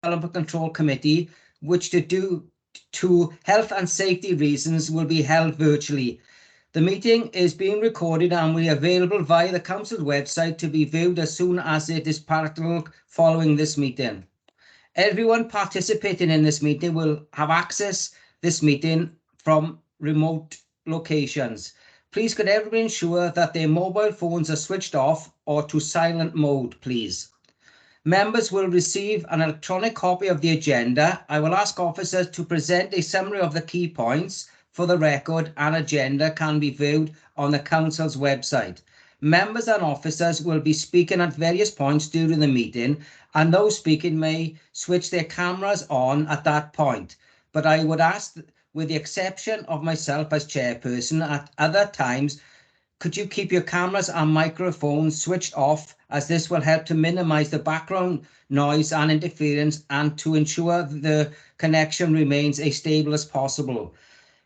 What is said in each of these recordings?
Development Control Committee, which due to health and safety reasons will be held virtually. The meeting is being recorded and will be available via the council's website to be viewed as soon as it is practical following this meeting. Everyone participating in this meeting will have access to this meeting from remote locations. Please could everyone ensure that their mobile phones are switched off or to silent mode, please. Members will receive an electronic copy of the agenda. I will ask officers to present a summary of the key points for the record, and agenda can be viewed on the council's website. Members and officers will be speaking at various points during the meeting, and those speaking may switch their cameras on at that point. But I would ask, with the exception of myself as chairperson, at other times, could you keep your cameras and microphones switched off, as this will help to minimize the background noise and interference and to ensure the connection remains as stable as possible.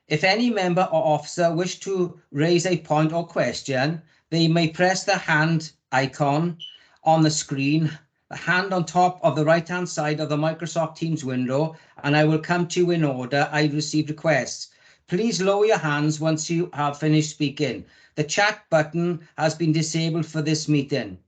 If any member or officer wish to raise a point or question, they may press the hand icon on the screen, the hand on top of the right-hand side of the Microsoft Teams window, and I will come to you in order I receive requests. Please lower your hands once you have finished speaking. The chat button has been disabled for this meeting.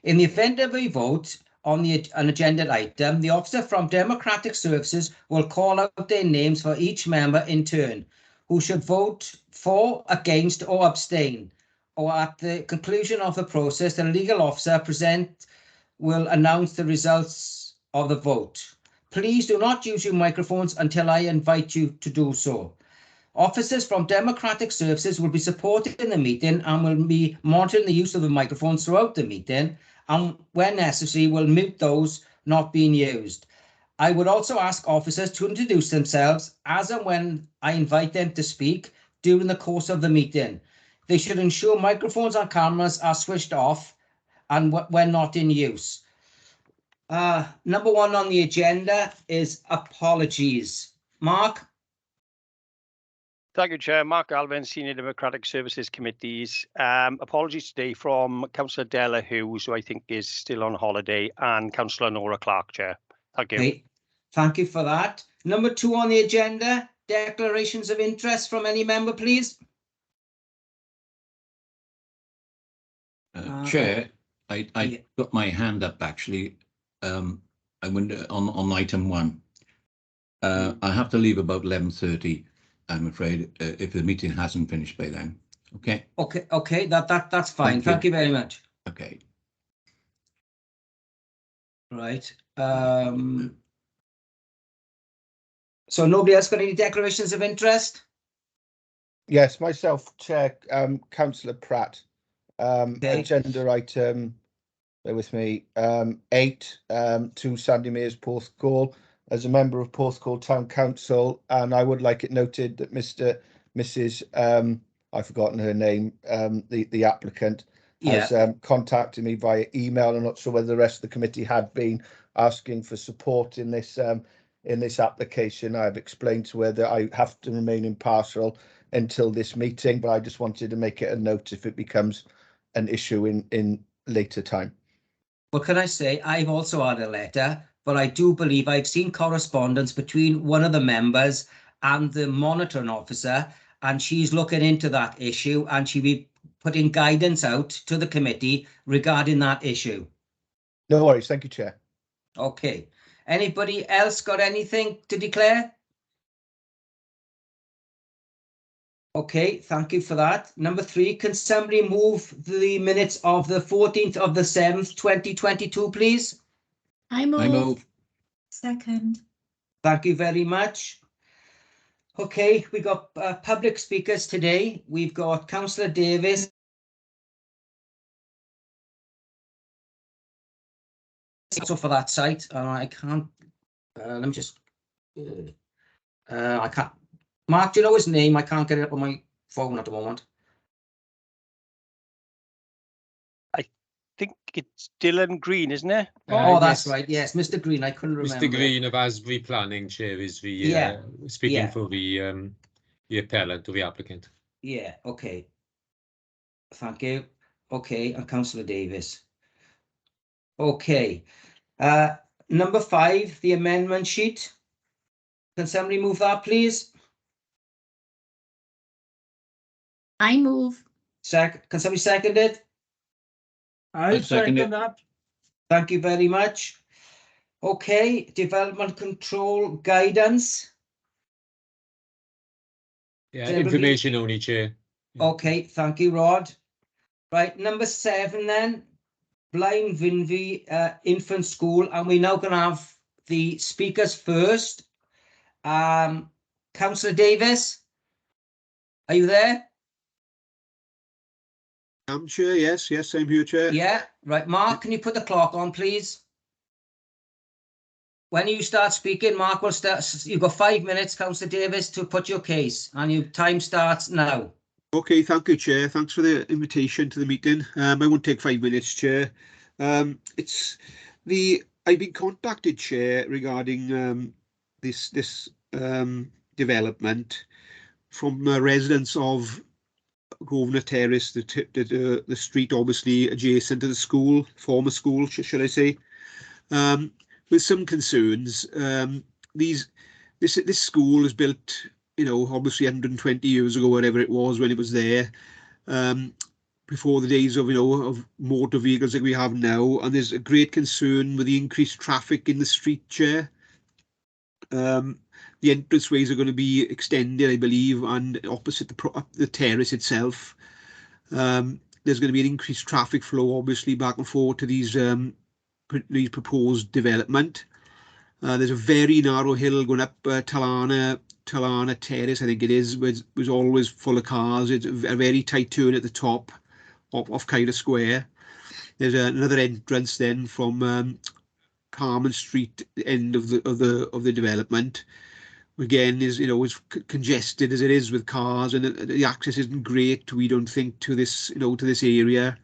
In the event of a vote on an agenda item, the officer from Democratic Services will call out their names for each member in turn, who should vote for, against, or abstain. Or at the conclusion of the process, the legal officer present will announce the results of the vote. Please do not use your microphones until I invite you to do so. Officers from Democratic Services will be supported in the meeting and will be monitoring the use of the microphones throughout the meeting, and when necessary will mute those not being used. I would also ask officers to introduce themselves as and when I invite them to speak during the course of the meeting. They should ensure microphones and cameras are switched off and when not in use. Number one on the agenda is apologies. Mark? Thank you, Chair. Mark Alvin, Senior Democratic Services Committees. Apologies today from Councillor Della Hughes, who I think is still on holiday, and Councillor Nora Clark, Chair. Thank you. Okay. Thank you for that. Number two on the agenda, declarations of interest from any member, please. Chair, I got my hand up actually. I went on item 1. I have to leave about 11:30. I'm afraid, if the meeting hasn't finished by then. Okay. Okay. That's fine. Thank you very much. Okay. Right. So nobody else got any declarations of interest? Yes, myself, Chair, Councillor Pratt. Okay. Agenda item, bear with me, 8, to Sandy Mears Porthcawl as a member of Porthcawl Town Council, and I would like it noted that Mrs. I've forgotten her name, the applicant, has contacted me via email. I'm not sure whether the rest of the committee had been asking for support in this application. I've explained to her that I have to remain impartial until this meeting, but I just wanted to make it a note if it becomes an issue in later time. Well, can I say, I've also had a letter, but I do believe I've seen correspondence between one of the members and the monitoring officer, and she's looking into that issue, and she'll be putting guidance out to the committee regarding that issue. No worries. Thank you, Chair. Okay. Anybody else got anything to declare? Okay, thank you for that. Number 3, can somebody move the minutes of the 14th of the 7th, 2022, please? I move. I move. Second. Thank you very much. Okay, we got public speakers today. We've got Councillor Davis. Also for that site, I can't. Let me just. I can't. Mark, do you know his name? I can't get it up on my phone at the moment. I think it's Dylan Green, isn't it? Oh, that's right. Yes, Mr. Green. I couldn't remember. Mr. Green of Asbury Planning, Chair, is the speaking for the appellant or the applicant. Yeah. Okay. Thank you. Okay, and Councillor Davis. Okay. Number 5, the amendment sheet. Can somebody move that, please? I move. Can somebody second it? I second it. that. Thank you very much. Okay, development control guidance. Yeah, Everybody- information only, Chair. Yeah. Okay, thank you, Rod. Right, number 7 then, Blind Vinvi Infant School, and we're now going to have the speakers first. Councillor Davis, are you there? I'm Chair, yes, I'm here, Chair. Yeah, right. Mark, can you put the clock on, please? When you start speaking, Mark will start. You've got 5 minutes, Councillor Davis, to put your case, and your time starts now. Okay, thank you, Chair. Thanks for the invitation to the meeting. I won't take 5 minutes, Chair. I've been contacted, Chair, regarding this development from residents of Grosvenor Terrace, the street obviously adjacent to the school, former school, should I say, with some concerns. This school was built, obviously 120 years ago, whatever it was when it was there, before the days of, of motor vehicles like we have now. And there's a great concern with the increased traffic in the street, Chair. The entranceways are going to be extended, I believe, and opposite the terrace itself. There's going to be an increased traffic flow, obviously, back and forth to these proposed development. There's a very narrow hill going up Talana Terrace, I think it is, which was always full of cars. It's a very tight turn at the top of Kyra Square. There's another entrance then from Carmen Street, end of the development. Again, is congested as it is with cars, and the access isn't great, we don't think, to this to this area.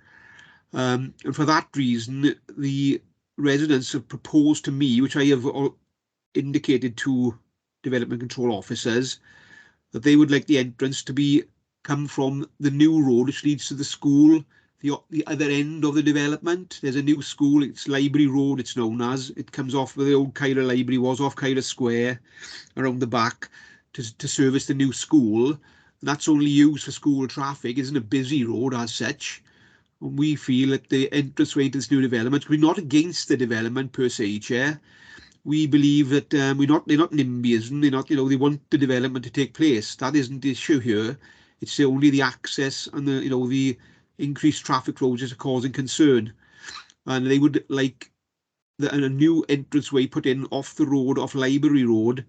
And for that reason, the residents have proposed to me, which I have indicated to development control officers, that they would like the entrance to come from the new road which leads to the school, the other end of the development. There's a new school, it's Library Road, it's known as. It comes off where the old Kyra Library was, off Kyra Square, around the back, to service the new school. And that's only used for school traffic, isn't a busy road as such. And we feel that the entranceway to this new development, we're not against the development per se, Chair. We believe that they're not NIMBYism, they're not, they want the development to take place. That isn't the issue here. It's only the access and the increased traffic flows that are causing concern. And they would like a new entranceway put in off the road, off Library Road,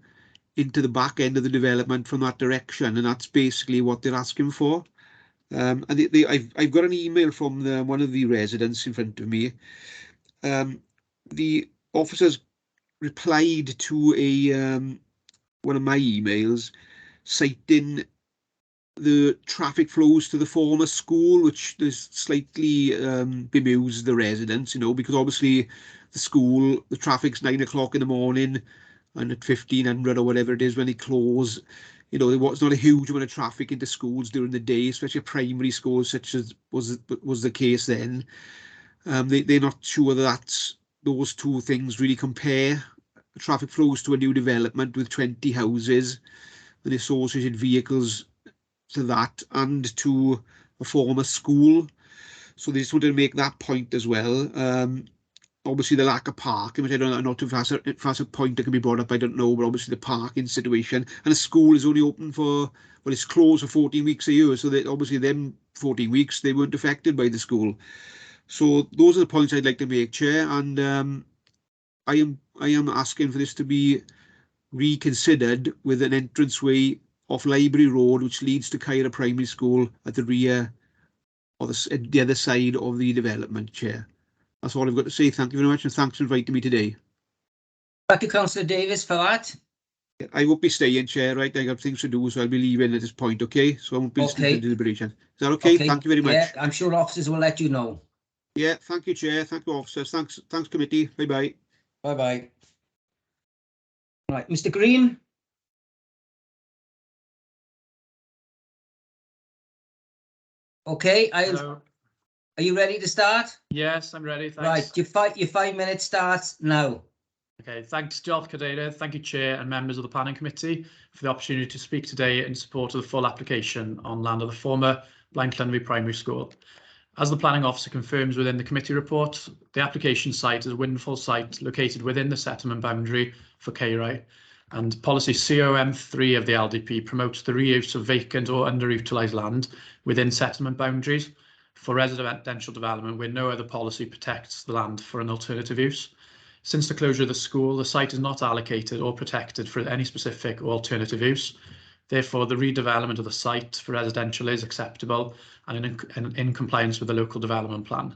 into the back end of the development from that direction. And that's basically what they're asking for. And I've got an email from one of the residents in front of me. The officers replied to one of my emails citing the traffic flows to the former school, which is slightly bemused the residents, because obviously the traffic's 9 o'clock in the morning, and at 1500 or whatever it is when they close, it's not a huge amount of traffic into schools during the day, especially primary schools, such as was the case then. They're not sure that those two things really compare. Traffic flows to a new development with 20 houses and associated vehicles to that, and to a former school. So they just wanted to make that point as well. Obviously the lack of parking, which I don't know if that's a point that can be brought up, I don't know, but obviously the parking situation, and the school is only open it's closed for 14 weeks a year, so that obviously them 14 weeks they weren't affected by the school. So those are the points I'd like to make, Chair, and I am asking for this to be reconsidered with an entranceway off Library Road, which leads to Kyra Primary School at the rear, or the other side of the development, Chair. That's all I've got to say. Thank you very much, and thanks for inviting me today. Thank you, Councillor Davis, for that. I won't be staying, Chair, right? I got things to do, so I'll be leaving at this point, okay? So I won't be listening to the deliberation. Is that okay? Thank you very much. Yeah, I'm sure officers will let you know. Yeah, thank you, Chair. Thank you, officers. Thanks, committee. Bye-bye. Bye-bye. Right, Mr. Green. Okay, Hello. Are you ready to start? Yes, I'm ready. Thanks. Right, your 5 minutes starts now. Okay, thanks, Diolch Cadeirydd. Thank you, Chair and members of the Planning Committee for the opportunity to speak today in support of the full application on land of the former Blaen Llanvi Primary School. As the Planning Officer confirms within the committee report, the application site is a windfall site located within the settlement boundary for Caerau, and policy COM3 of the LDP promotes the reuse of vacant or underutilised land within settlement boundaries for residential development where no other policy protects the land for an alternative use. Since the closure of the school, the site is not allocated or protected for any specific or alternative use. Therefore, the redevelopment of the site for residential is acceptable and in compliance with the local development plan.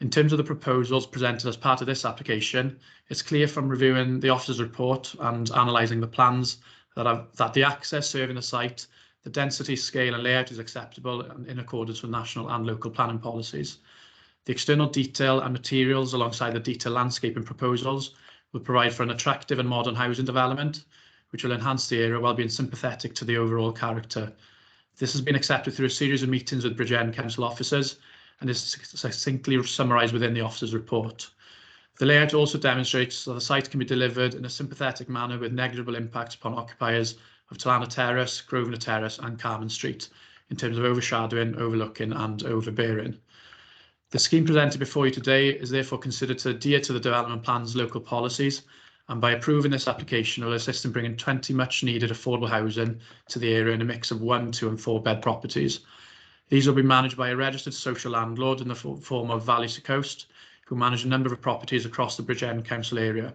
In terms of the proposals presented as part of this application, it's clear from reviewing the officer's report and analysing the plans that the access serving the site, the density, scale and layout is acceptable and in accordance with national and local planning policies. The external detail and materials alongside the detailed landscaping proposals will provide for an attractive and modern housing development, which will enhance the area while being sympathetic to the overall character. This has been accepted through a series of meetings with Bridgend Council officers and is succinctly summarised within the officer's report. The layout also demonstrates that the site can be delivered in a sympathetic manner with negligible impacts upon occupiers of Talana Terrace, Grosvenor Terrace and Carmen Street in terms of overshadowing, overlooking and overbearing. The scheme presented before you today is therefore considered to adhere to the development plan's local policies, and by approving this application will assist in bringing 20 much needed affordable housing to the area in a mix of 1, 2 and 4 bed properties. These will be managed by a registered social landlord in the form of Valleys to Coast, who manage a number of properties across the Bridgend Council area.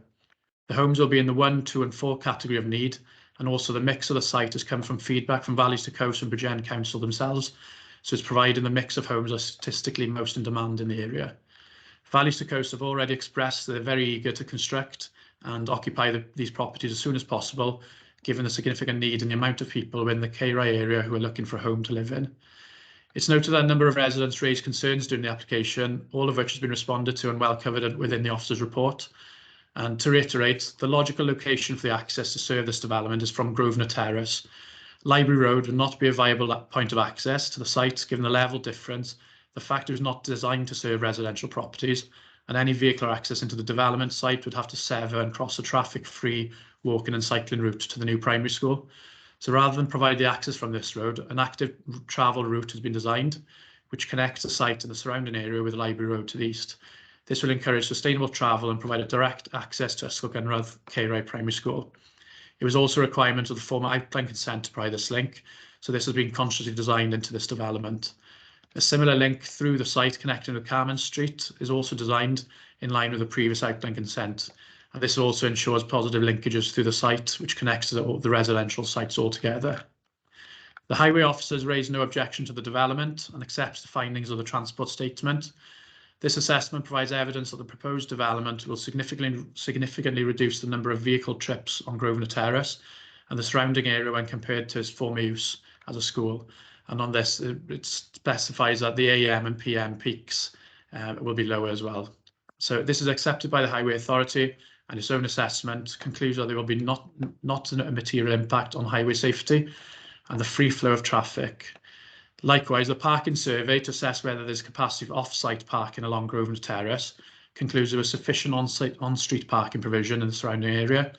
The homes will be in the 1, 2 and 4 category of need, and also the mix of the site has come from feedback from Valleys to Coast and Bridgend Council themselves, so it's providing the mix of homes are statistically most in demand in the area. Valleys to Coast have already expressed they're very eager to construct and occupy these properties as soon as possible, given the significant need and the amount of people in the Caerau area who are looking for a home to live in. It's noted that a number of residents raised concerns during the application, all of which has been responded to and well covered within the officer's report. And to reiterate, the logical location for the access to serve this development is from Grosvenor Terrace. Library Road would not be a viable point of access to the site, given the level difference. The fact it was not designed to serve residential properties, and any vehicular access into the development site would have to sever and cross a traffic-free walking and cycling route to the new primary school. So rather than provide the access from this road, an active travel route has been designed, which connects the site and the surrounding area with Library Road to the east. This will encourage sustainable travel and provide a direct access to Ysgol Gynradd Caerau Primary School. It was also a requirement of the former outline consent to provide this link, so this has been consciously designed into this development. A similar link through the site connecting with Carmen Street is also designed in line with the previous outline consent, and this also ensures positive linkages through the site, which connects to the residential sites altogether. The highway officers raised no objection to the development and accepts the findings of the transport statement. This assessment provides evidence that the proposed development will significantly reduce the number of vehicle trips on Grosvenor Terrace and the surrounding area when compared to its former use as a school. And on this, it specifies that the AM and PM peaks will be lower as well. So this is accepted by the Highway Authority, and its own assessment concludes that there will be not a material impact on highway safety and the free flow of traffic. Likewise, the parking survey to assess whether there's capacity for off-site parking along Grosvenor Terrace concludes there was sufficient on-street parking provision in the surrounding area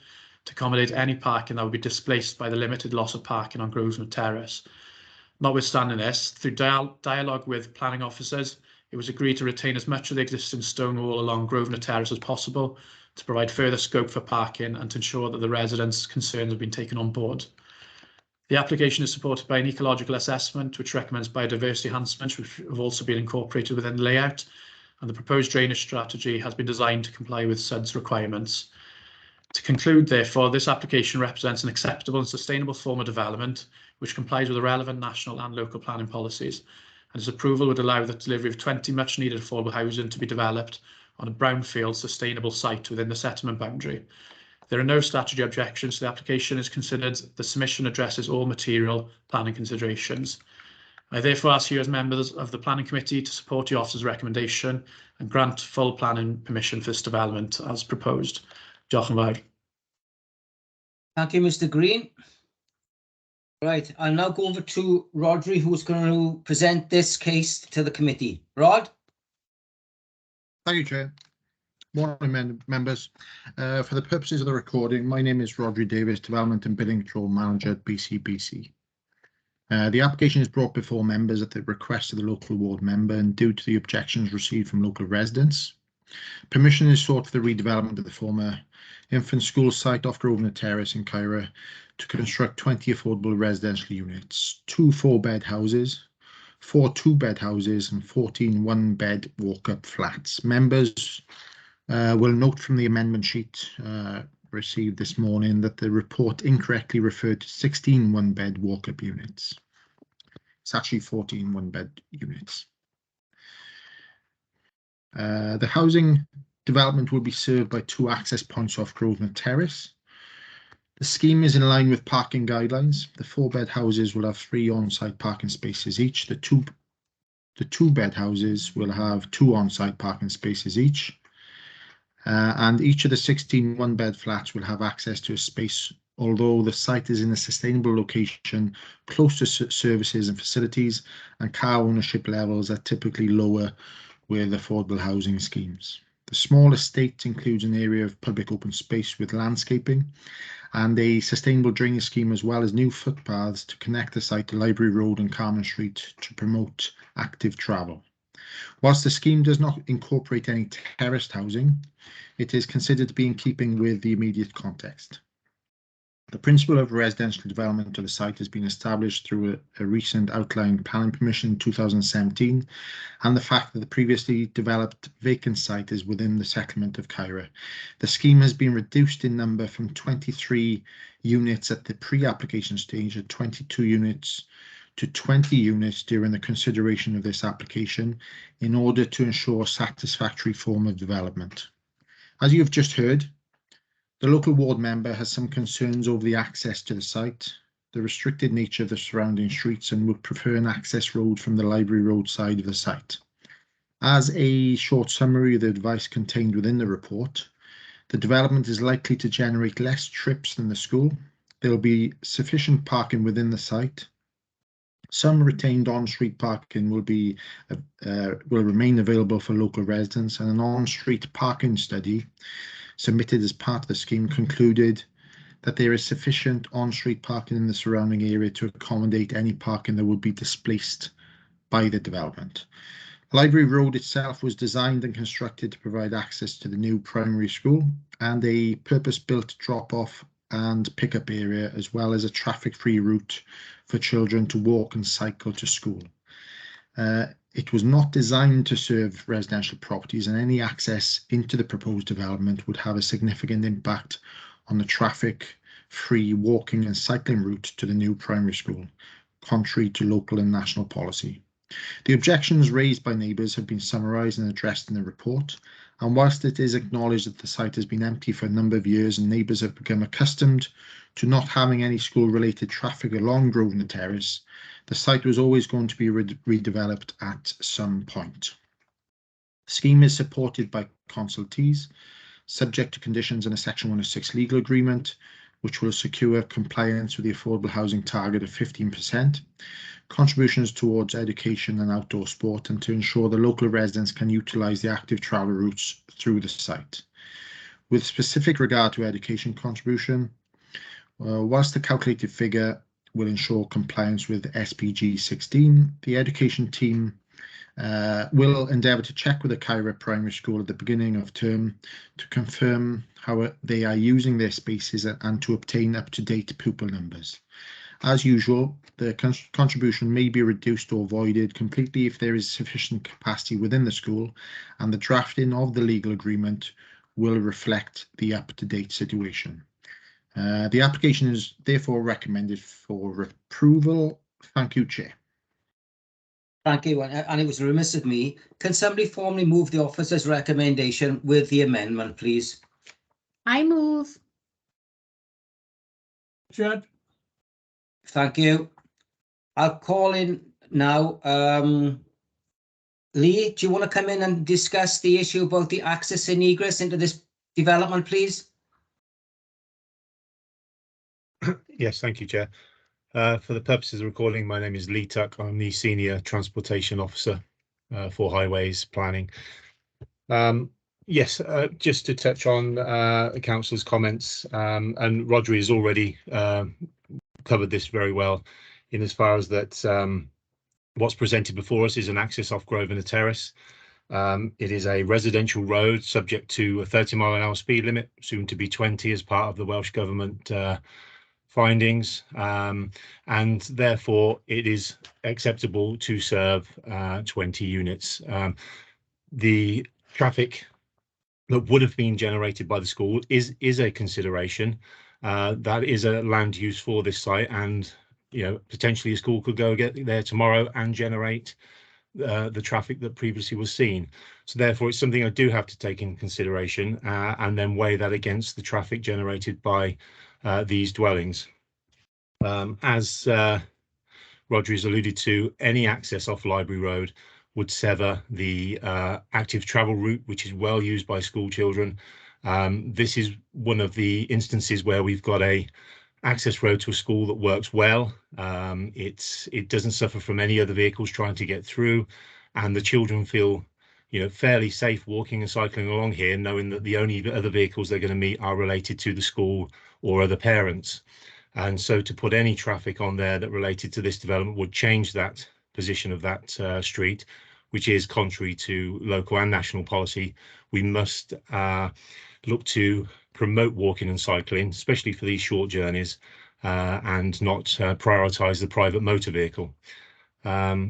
to accommodate any parking that would be displaced by the limited loss of parking on Grosvenor Terrace. Notwithstanding this, through dialogue with planning officers, it was agreed to retain as much of the existing stone wall along Grosvenor Terrace as possible to provide further scope for parking and to ensure that the residents' concerns have been taken on board. The application is supported by an ecological assessment, which recommends biodiversity enhancements, which have also been incorporated within the layout, and the proposed drainage strategy has been designed to comply with SUD's requirements. To conclude, therefore, this application represents an acceptable and sustainable form of development, which complies with the relevant national and local planning policies, and its approval would allow the delivery of 20 much-needed affordable housing to be developed on a brownfield sustainable site within the settlement boundary. There are no statutory objections to the application. Is considered the submission addresses all material planning considerations. I therefore ask you as members of the Planning Committee to support the officer's recommendation and grant full planning permission for this development as proposed. Diolch yn fawr. Thank you, Mr. Green. Right, I'll now go over to Rodri, who's going to present this case to the committee. Rod? Thank you, Chair. Morning, members. For the purposes of the recording, my name is Rodri Davis, Development and Bidding Control Manager at BCBC. The application is brought before members at the request of the local ward member and due to the objections received from local residents. Permission is sought for the redevelopment of the former infant school site off Grosvenor Terrace in Cairo to construct 20 affordable residential units, 2 4-bed houses, 4 2-bed houses and 14 1-bed walk-up flats. Members will note from the amendment sheet received this morning that the report incorrectly referred to 16 1-bed walk-up units. It's actually 14 1-bed units. The housing development will be served by 2 access points off Grosvenor Terrace. The scheme is in line with parking guidelines. The 4-bed houses will have 3 on-site parking spaces each. The 2-bed houses will have 2 on-site parking spaces each. And each of the 16 1-bed flats will have access to a space, although the site is in a sustainable location close to services and facilities, and car ownership levels are typically lower with affordable housing schemes. The small estate includes an area of public open space with landscaping and a sustainable drainage scheme, as well as new footpaths to connect the site to Library Road and Carmen Street to promote active travel. Whilst the scheme does not incorporate any terraced housing, it is considered to be in keeping with the immediate context. The principle of residential development of the site has been established through a recent outline planning permission in 2017, and the fact that the previously developed vacant site is within the settlement of Cairo. The scheme has been reduced in number from 23 units at the pre-application stage to 22 units to 20 units during the consideration of this application in order to ensure a satisfactory form of development. As you have just heard, the local ward member has some concerns over the access to the site, the restricted nature of the surrounding streets, and would prefer an access road from the Library Road side of the site. As a short summary of the advice contained within the report, the development is likely to generate less trips than the school. There will be sufficient parking within the site. Some retained on-street parking will remain available for local residents, and an on-street parking study submitted as part of the scheme concluded that there is sufficient on-street parking in the surrounding area to accommodate any parking that would be displaced by the development. Library Road itself was designed and constructed to provide access to the new primary school and a purpose-built drop-off and pick-up area, as well as a traffic-free route for children to walk and cycle to school. It was not designed to serve residential properties, and any access into the proposed development would have a significant impact on the traffic-free walking and cycling route to the new primary school, contrary to local and national policy. The objections raised by neighbours have been summarised and addressed in the report, and whilst it is acknowledged that the site has been empty for a number of years and neighbours have become accustomed to not having any school-related traffic along Grosvenor Terrace, the site was always going to be redeveloped at some point. The scheme is supported by consultees, subject to conditions in a Section 106 legal agreement, which will secure compliance with the affordable housing target of 15%, contributions towards education and outdoor sport, and to ensure the local residents can utilise the active travel routes through the site. With specific regard to education contribution, whilst the calculated figure will ensure compliance with SPG 16, the education team will endeavour to check with the Cairo Primary School at the beginning of term to confirm how they are using their spaces and to obtain up-to-date pupil numbers. As usual, the contribution may be reduced or voided completely if there is sufficient capacity within the school, and the drafting of the legal agreement will reflect the up-to-date situation. The application is therefore recommended for approval. Thank you, Chair. Thank you, and it was remiss of me. Can somebody formally move the officer's recommendation with the amendment, please? I move. Chad. Thank you. I'll call in now. Lee, do you want to come in and discuss the issue about the access and egress into this development, please? Yes, thank you, Chair. For the purposes of recording, my name is Lee Tuck. I'm the Senior Transportation Officer for Highways Planning. Yes, just to touch on the councillor's comments, and Rodri has already covered this very well in as far as that what's presented before us is an access off Grosvenor Terrace. It is a residential road subject to a 30-mile-an-hour speed limit, soon to be 20 as part of the Welsh Government findings, and therefore it is acceptable to serve 20 units. The traffic that would have been generated by the school is a consideration. That is a land use for this site, and potentially a school could go get there tomorrow and generate the traffic that previously was seen. So therefore it's something I do have to take in consideration and then weigh that against the traffic generated by these dwellings. As Rodri's alluded to, any access off Library Road would sever the active travel route, which is well used by school children. This is one of the instances where we've got a access road to a school that works well. It doesn't suffer from any other vehicles trying to get through, and the children feel fairly safe walking and cycling along here, knowing that the only other vehicles they're going to meet are related to the school or other parents. And so to put any traffic on there that related to this development would change that position of that street, which is contrary to local and national policy. We must look to promote walking and cycling, especially for these short journeys, and not prioritise the private motor vehicle.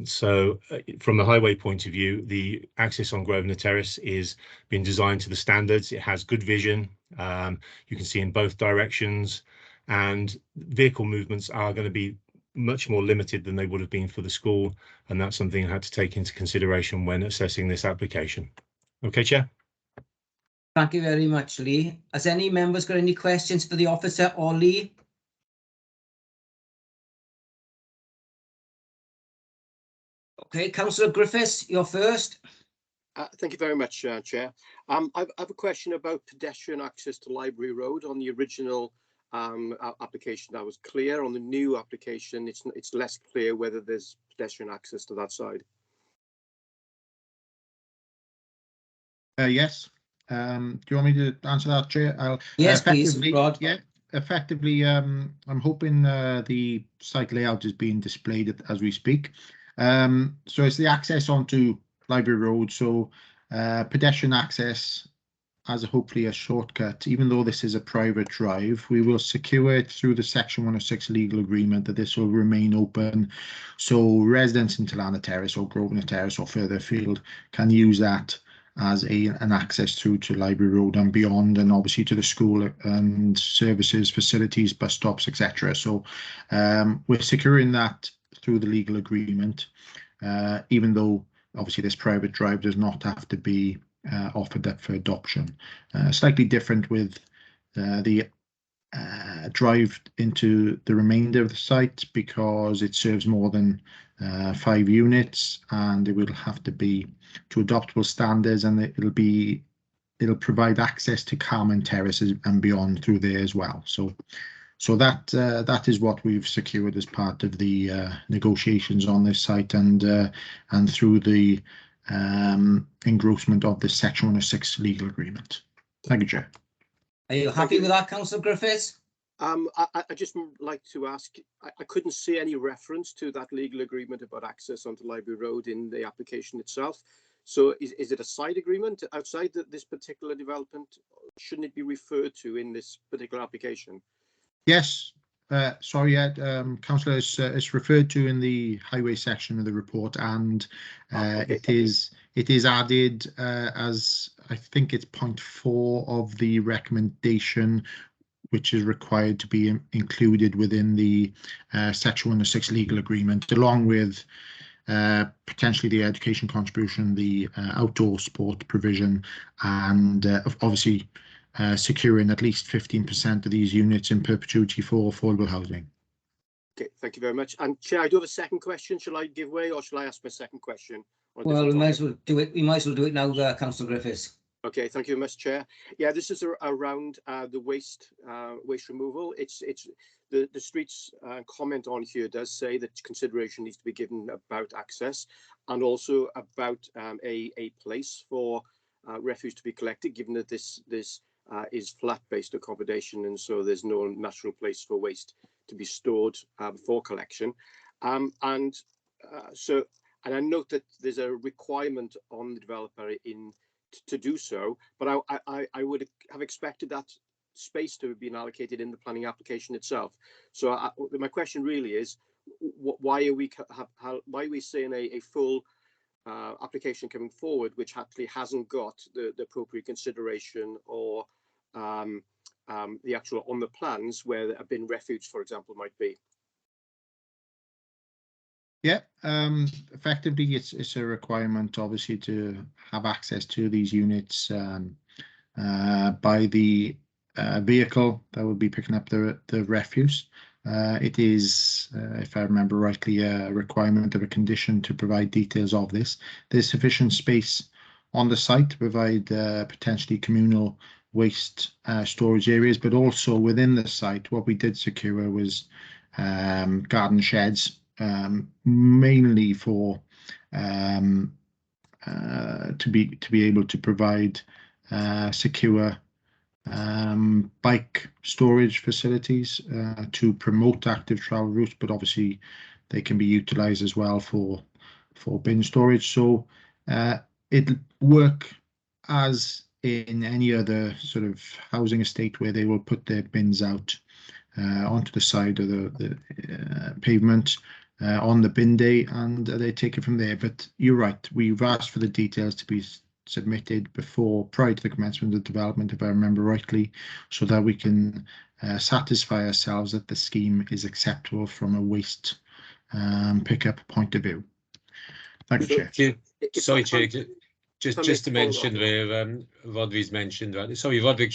So from the highway point of view, the access on Grosvenor Terrace is being designed to the standards. It has good vision. You can see in both directions, and vehicle movements are going to be much more limited than they would have been for the school, and that's something I had to take into consideration when assessing this application. Okay, Chair. Thank you very much, Lee. Has any members got any questions for the officer or Lee? Okay, Councillor Griffiths, you're first. Thank you very much, Chair. I have a question about pedestrian access to Library Road. On the original application, that was clear. On the new application, it's less clear whether there's pedestrian access to that side. Yes. Do you want me to answer that, Chair? Yes, please, Rod. Yeah, effectively, I'm hoping the site layout is being displayed as we speak. So it's the access onto Library Road. So pedestrian access as hopefully a shortcut. Even though this is a private drive, we will secure it through the Section 106 legal agreement that this will remain open. So residents in Talana Terrace or Grosvenor Terrace or further afield can use that as an access through to Library Road and beyond, and obviously to the school and services, facilities, bus stops, etc. So we're securing that through the legal agreement, even though obviously this private drive does not have to be offered up for adoption. Slightly different with the drive into the remainder of the site, because it serves more than 5 units, and it will have to be to adoptable standards, and it'll provide access to Carmen Terraces and beyond through there as well. So that is what we've secured as part of the negotiations on this site, and through the engrossment of the Section 106 legal agreement. Thank you, Chair. Are you happy with that, Councillor Griffiths? I just like to ask, I couldn't see any reference to that legal agreement about access onto Library Road in the application itself. So is it a side agreement outside this particular development? Shouldn't it be referred to in this particular application? Yes, sorry, Councillor, it's referred to in the highway section of the report, and okay, it is added as, I think it's point 4 of the recommendation, which is required to be included within the Section 106 legal agreement, along with potentially the education contribution, the outdoor sport provision, and obviously securing at least 15% of these units in perpetuity for affordable housing. Okay, thank you very much. And Chair, I do have a second question. Shall I give way, or shall I ask my second question? Well, we might as well do it. We might as well do it now, Councillor Griffiths. Okay, thank you very much, Chair. Yeah, this is around the waste removal. It's the streets comment on here does say that consideration needs to be given about access, and also about a place for refuse to be collected, given that this is flat-based accommodation, and so there's no natural place for waste to be stored for collection. And I note that there's a requirement on the developer to do so, but I would have expected that space to have been allocated in the planning application itself. So my question really is, why are we seeing a full application coming forward which actually hasn't got the appropriate consideration or the actual on the plans where a bin refuge, for example, might be? Yeah, effectively, it's a requirement, obviously, to have access to these units by the vehicle that would be picking up the refuse. It is, if I remember rightly, a requirement of a condition to provide details of this. There's sufficient space on the site to provide potentially communal waste storage areas, but also within the site, what we did secure was garden sheds, mainly for to be able to provide secure bike storage facilities to promote active travel routes, but obviously they can be utilized as well for bin storage. So it'll work as in any other sort of housing estate where they will put their bins out onto the side of the pavement on the bin day, and they take it from there. But you're right, we've asked for the details to be submitted prior to the commencement of development, if I remember rightly, so that we can satisfy ourselves that the scheme is acceptable from a waste pickup point of view. Thank you, Chair. Sorry, Chair, just to mention where Rodri's mentioned, right? Sorry, Rodri,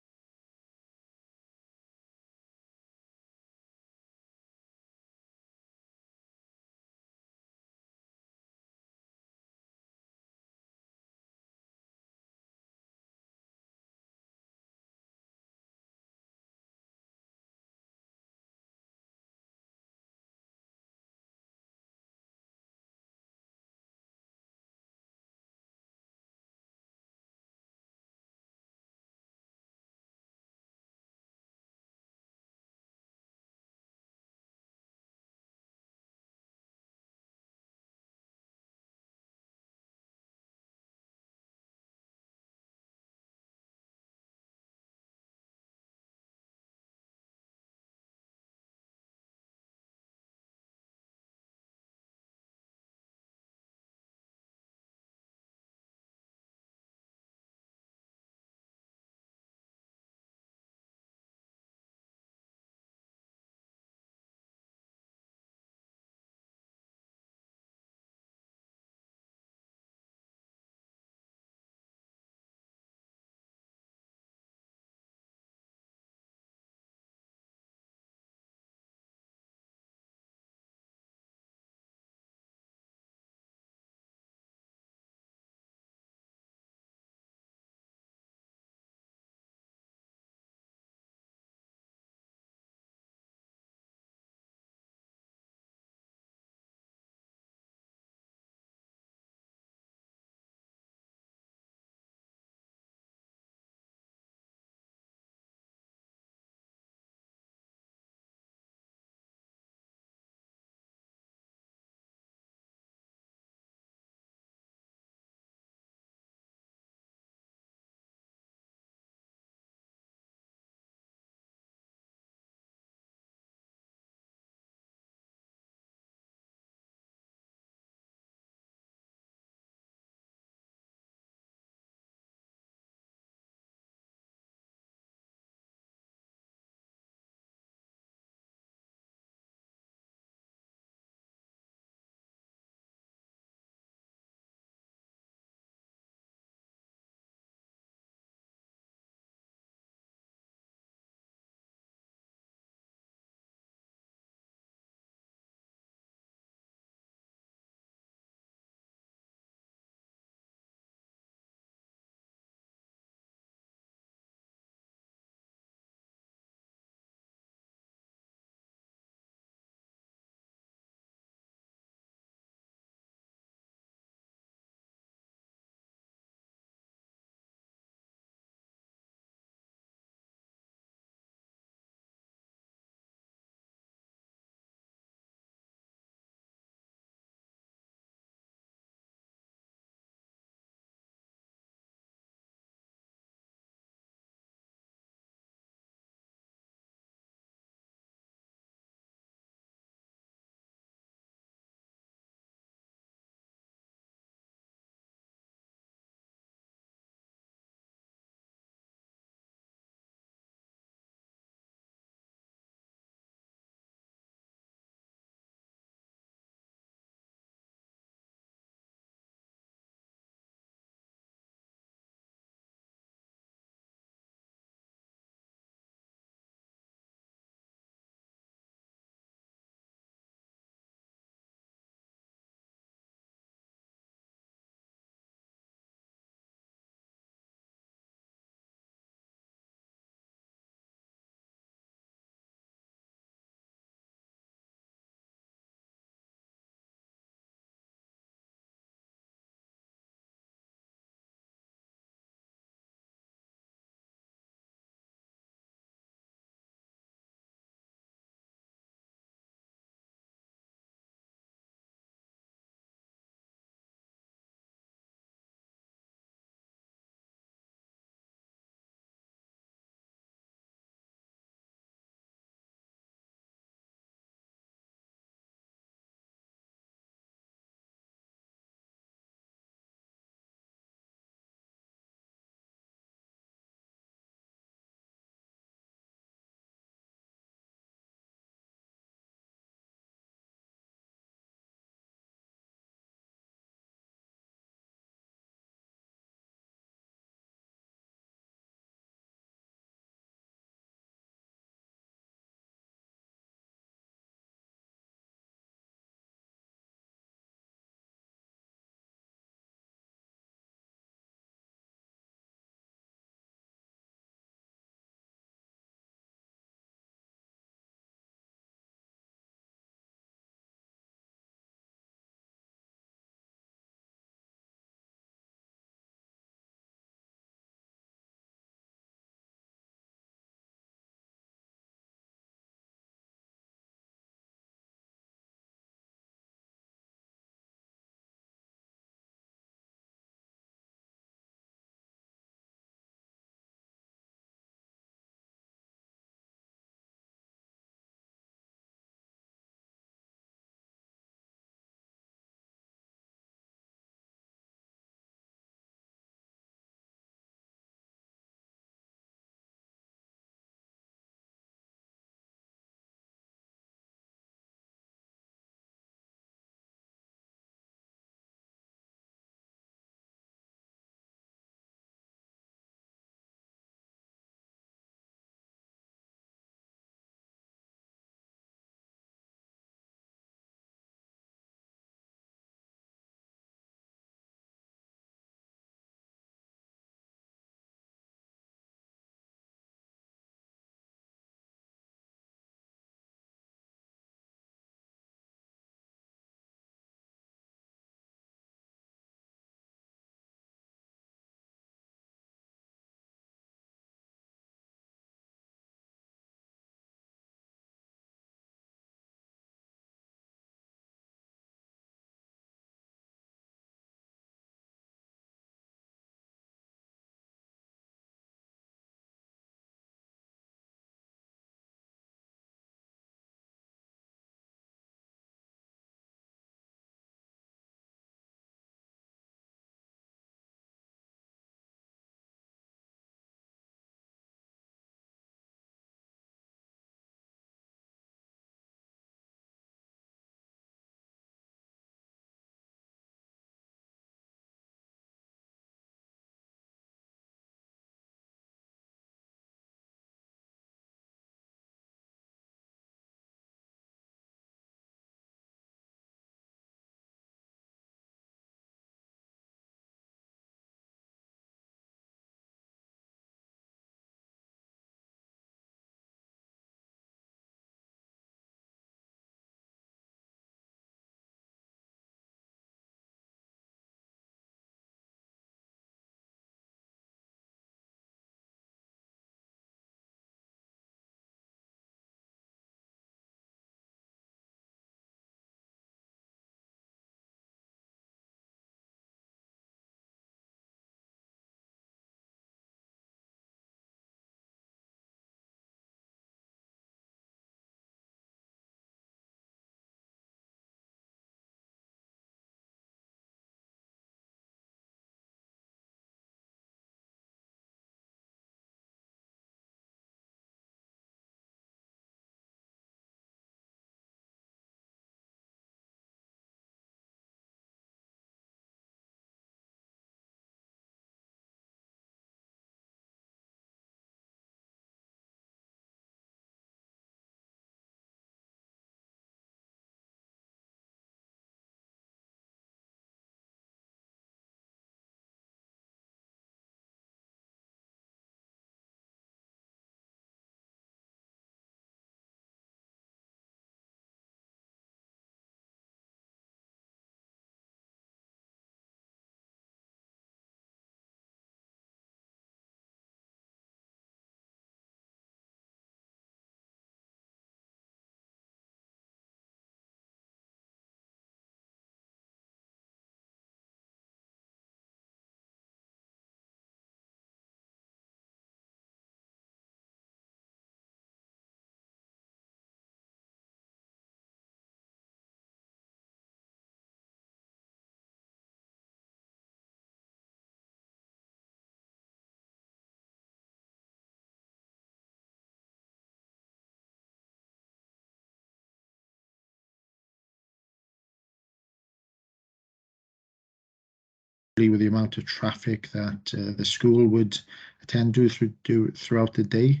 with the amount of traffic that the school would attend to throughout the day.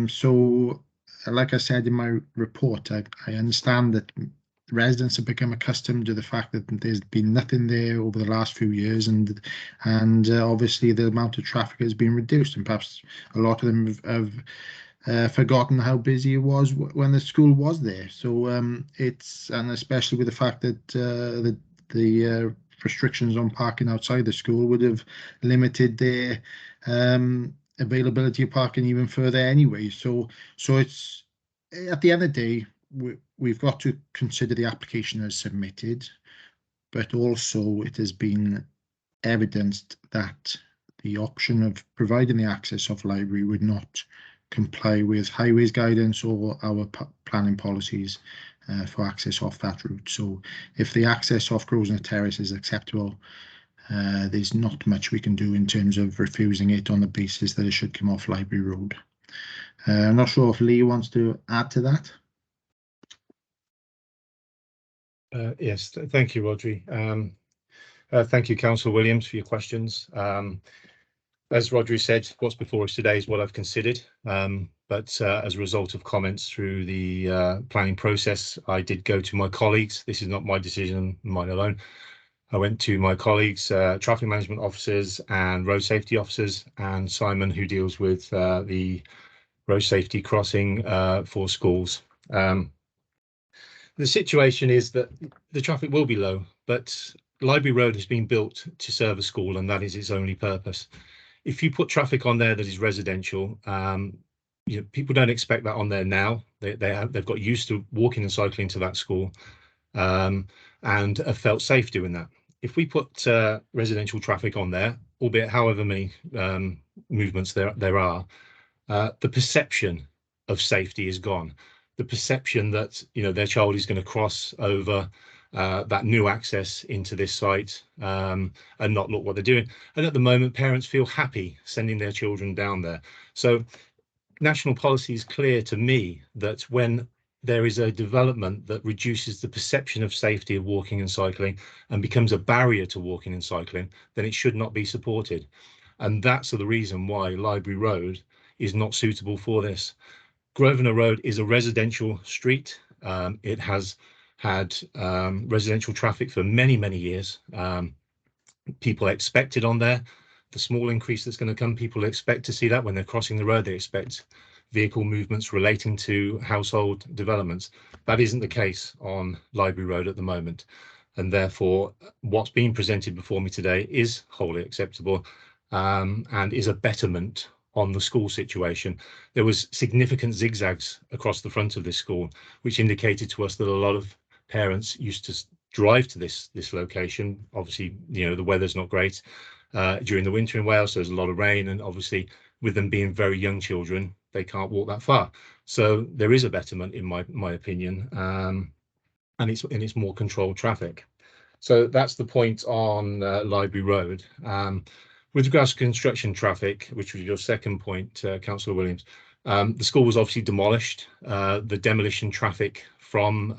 So, like I said in my report, I understand that residents have become accustomed to the fact that there's been nothing there over the last few years, and obviously the amount of traffic has been reduced, and perhaps a lot of them have forgotten how busy it was when the school was there. So and especially with the fact that the restrictions on parking outside the school would have limited their availability of parking even further anyway. So it's, at the end of the day, we've got to consider the application as submitted, but also it has been evidenced that the option of providing the access off library would not comply with highways guidance or our planning policies for access off that route. So if the access off Grosvenor Terrace is acceptable, there's not much we can do in terms of refusing it on the basis that it should come off Library Road. I'm not sure if Lee wants to add to that. Yes, thank you, Rodri. Thank you, Councillor Williams, for your questions. As Rodri said, what's before us today is what I've considered, but as a result of comments through the planning process, I did go to my colleagues. This is not my decision, mine alone. I went to my colleagues, traffic management officers and road safety officers, and Simon, who deals with the road safety crossing for schools. The situation is that the traffic will be low, but Library Road has been built to serve a school, and that is its only purpose. If you put traffic on there that is residential, you know, people don't expect that on there now. They've got used to walking and cycling to that school, and have felt safe doing that. If we put residential traffic on there, albeit however many movements there are, the perception of safety is gone. The perception that, you know, their child is going to cross over that new access into this site and not look what they're doing. And at the moment, parents feel happy sending their children down there. So national policy is clear to me that when there is a development that reduces the perception of safety of walking and cycling and becomes a barrier to walking and cycling, then it should not be supported. And that's the reason why Library Road is not suitable for this. Grosvenor Road is a residential street. It has had residential traffic for many, many years. People expect it on there. The small increase that's going to come, people expect to see that when they're crossing the road. They expect vehicle movements relating to household developments. That isn't the case on Library Road at the moment. And therefore, what's being presented before me today is wholly acceptable and is a betterment on the school situation. There was significant zigzags across the front of this school, which indicated to us that a lot of parents used to drive to this location. Obviously, you know, the weather's not great during the winter in Wales, so there's a lot of rain, and obviously with them being very young children, they can't walk that far. So there is a betterment in my opinion, and it's more controlled traffic. So that's the point on Library Road. With regards to construction traffic, which was your second point, Councillor Williams, the school was obviously demolished. The demolition traffic from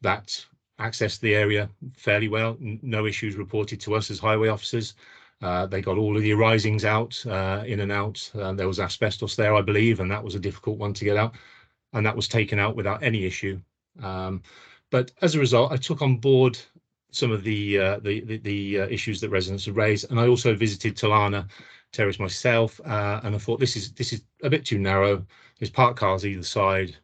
that accessed the area fairly well. No issues reported to us as highway officers. They got all of the arisings out, in and out. There was asbestos there, I believe, and that was a difficult one to get out. And that was taken out without any issue. But as a result, I took on board some of the issues that residents have raised, and I also visited Talana Terrace myself, and I thought this is a bit too narrow. There's parked cars either side.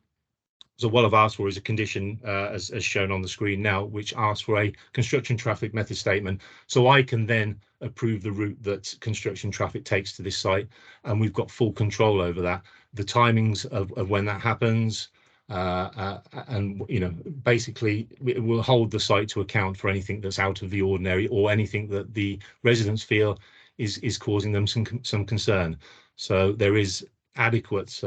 So what I've asked for is a condition, as shown on the screen now, which asks for a construction traffic method statement, so I can then approve the route that construction traffic takes to this site, and we've got full control over that. The timings of when that happens, and you know, basically it will hold the site to account for anything that's out of the ordinary or anything that the residents feel is causing them some concern. So there is adequate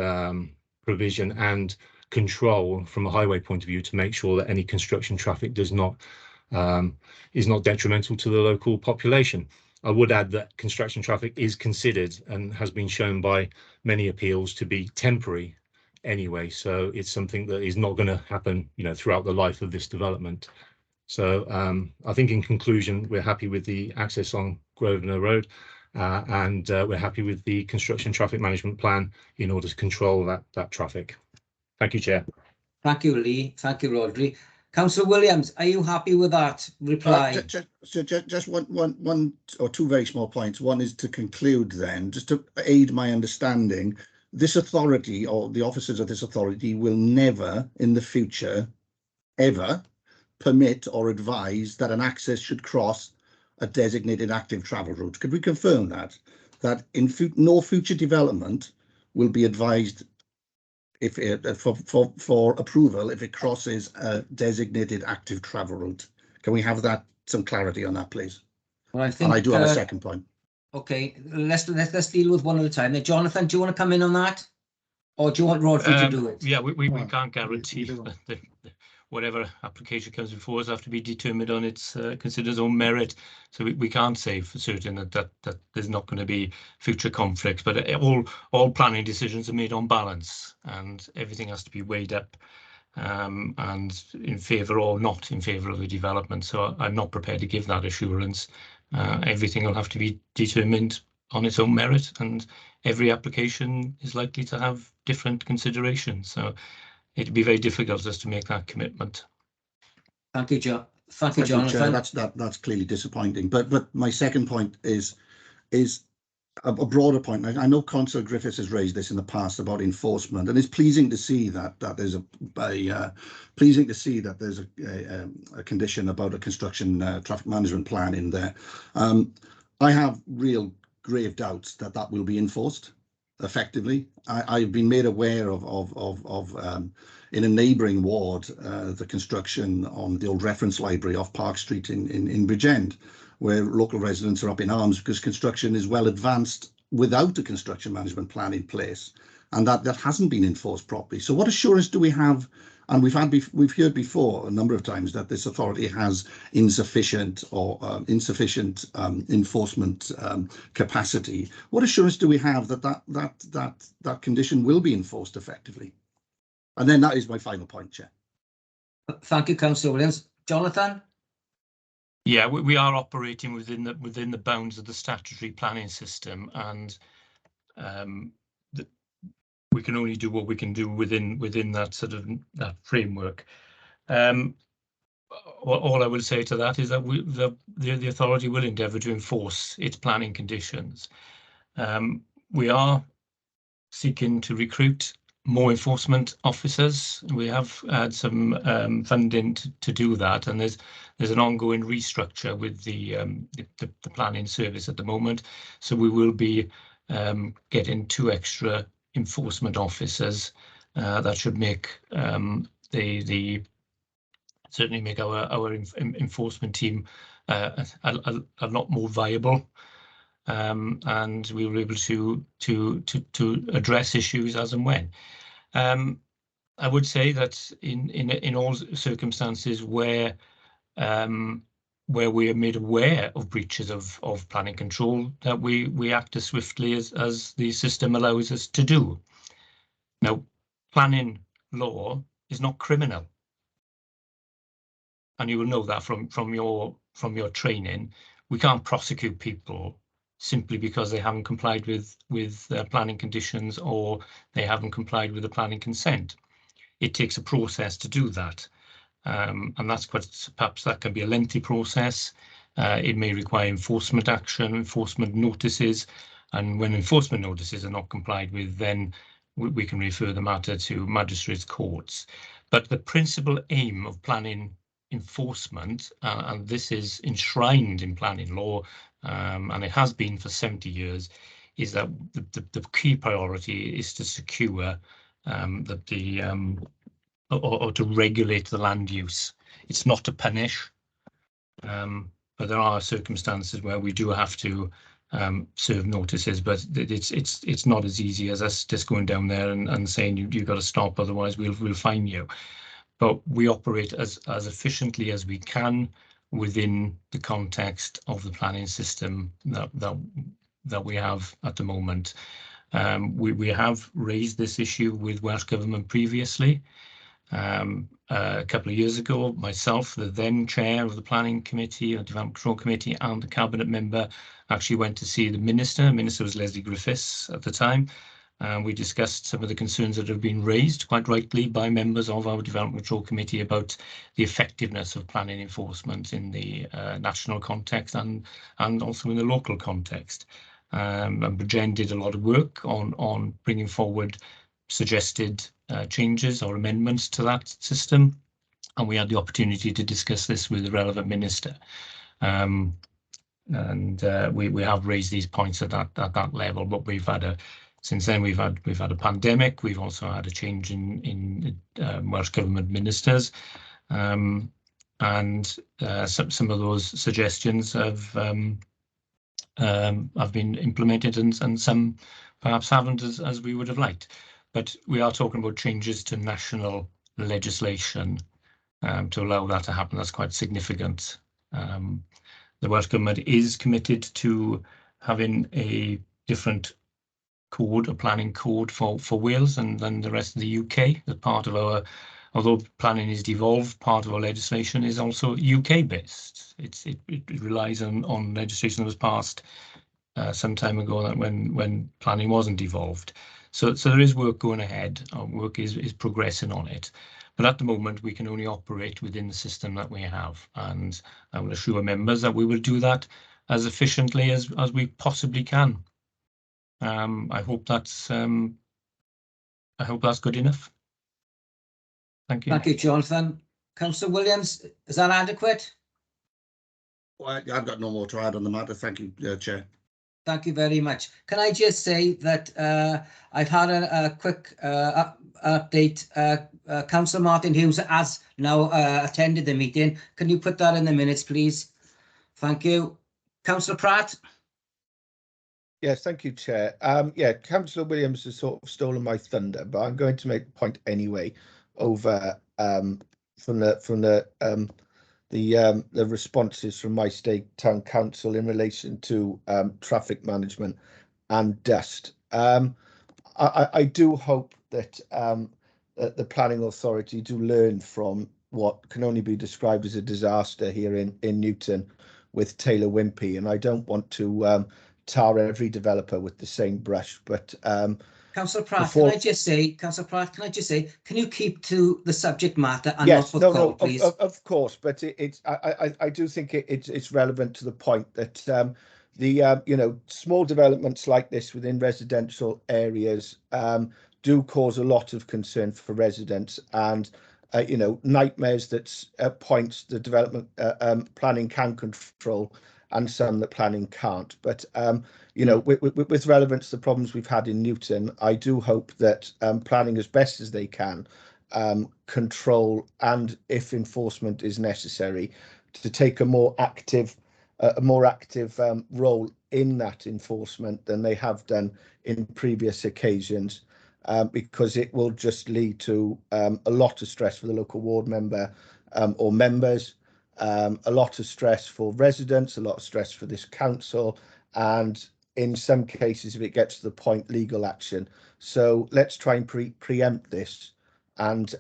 provision and control from a highway point of view to make sure that any construction traffic is not detrimental to the local population. I would add that construction traffic is considered and has been shown by many appeals to be temporary anyway, so it's something that is not going to happen, you know, throughout the life of this development. So I think in conclusion, we're happy with the access on Grosvenor Road, and we're happy with the construction traffic management plan in order to control that traffic. Thank you, Chair. Thank you, Lee. Thank you, Rodri. Councillor Williams, are you happy with that reply? Just one or two very small points. One is to conclude then, just to aid my understanding, this authority or the officers of this authority will never in the future ever permit or advise that an access should cross a designated active travel route. Could we confirm that in no future development will be advised if it, for approval if it crosses a designated active travel route? Can we have some clarity on that, please? Well, I think, and I do have a second point. Okay, let's deal with one at a time. Now, Jonathan, do you want to come in on that, or do you want Rodri to do it? Yeah, we can't guarantee that whatever application comes before us have to be determined on its considered own merit. So we can't say for certain that there's not going to be future conflicts. But all planning decisions are made on balance, and everything has to be weighed up and in favour or not in favour of the development. So I'm not prepared to give that assurance. Everything will have to be determined on its own merit, and every application is likely to have different considerations. So it'd be very difficult just to make that commitment. Thank you, John. Thank you, Jonathan. That's clearly disappointing. But my second point is a broader point. I know Councillor Griffiths has raised this in the past about enforcement, and it's pleasing to see that there's a condition about a construction traffic management plan in there. I have real grave doubts that will be enforced effectively. I've been made aware of in a neighbouring ward the construction on the old reference library off Park Street in Bridgend, where local residents are up in arms because construction is well advanced without a construction management plan in place, and that hasn't been enforced properly. So what assurance do we have? And we've heard before a number of times that this authority has insufficient enforcement capacity. What assurance do we have that condition will be enforced effectively? And then that is my final point, Chair. Thank you, Councillor Williams. Jonathan? Yeah, we are operating within the bounds of the statutory planning system, and we can only do what we can do within that sort of that framework. All I will say to that is that the authority will endeavour to enforce its planning conditions. We are seeking to recruit more enforcement officers. We have had some funding to do that, and there's an ongoing restructure with the planning service at the moment. So we will be getting 2 extra enforcement officers. That should make certainly make our enforcement team a lot more viable, and we will be able to address issues as and when. I would say that in all circumstances where we are made aware of breaches of planning control, that we act as swiftly as the system allows us to do. Now, planning law is not criminal, and you will know that from your training. We can't prosecute people simply because they haven't complied with their planning conditions, or they haven't complied with the planning consent. It takes a process to do that. And that's perhaps that can be a lengthy process. It may require enforcement action, enforcement notices, and when enforcement notices are not complied with, then we can refer the matter to magistrates' courts. But the principal aim of planning enforcement, and this is enshrined in planning law, and it has been for 70 years, is that the key priority is to secure or to regulate the land use. It's not to punish, but there are circumstances where we do have to serve notices, but it's not as easy as us just going down there and saying you've got to stop, otherwise we'll fine you. But we operate as efficiently as we can within the context of the planning system that we have at the moment. We have raised this issue with Welsh Government previously. A couple of years ago, myself, the then chair of the Planning Committee, the Development Control Committee, and the Cabinet member actually went to see the Minister. The Minister was Leslie Griffiths at the time. We discussed some of the concerns that have been raised, quite rightly, by members of our Development Control Committee about the effectiveness of planning enforcement in the national context and also in the local context. And Jen did a lot of work on bringing forward suggested changes or amendments to that system, and we had the opportunity to discuss this with the relevant minister. We have raised these points at that level, but since then we've had a pandemic. We've also had a change in Welsh Government ministers, and some of those suggestions have been implemented, and some perhaps haven't as we would have liked. But we are talking about changes to national legislation to allow that to happen. That's quite significant. The Welsh Government is committed to having a different code, a planning code for Wales and then the rest of the UK. That part of our, although planning is devolved, part of our legislation is also UK based. It relies on legislation that was passed some time ago, that when planning wasn't devolved. So there is work going ahead. Our work is progressing on it. But at the moment, we can only operate within the system that we have. And I will assure members that we will do that as efficiently as we possibly can. I hope that's good enough. Thank you. Thank you, Jonathan. Councillor Williams, is that adequate? Well, I've got no more to add on the matter. Thank you, Chair. Thank you very much. Can I just say that I've had a quick update. Councillor Martin Hughes has now attended the meeting. Can you put that in the minutes, please? Thank you. Councillor Pratt. Yes, thank you, Chair. Yeah, Councillor Williams has sort of stolen my thunder, but I'm going to make a point anyway over from the responses from my state town council in relation to traffic management and dust. I do hope that the planning authority do learn from what can only be described as a disaster here in Newton with Taylor Wimpey, and I don't want to tar every developer with the same brush, but Councillor Pratt, can I just say, can you keep to the subject matter and yes, not call, please? Of course, but I do think it's relevant to the point that the small developments like this within residential areas do cause a lot of concern for residents, and nightmares that points the development planning can control and some that planning can't. But with relevance to the problems we've had in Newton, I do hope that planning as best as they can control, and if enforcement is necessary, to take a more active role in that enforcement than they have done in previous occasions, because it will just lead to a lot of stress for the local ward member or members, a lot of stress for residents, a lot of stress for this council, and in some cases, if it gets to the point, legal action. So let's try and preempt this and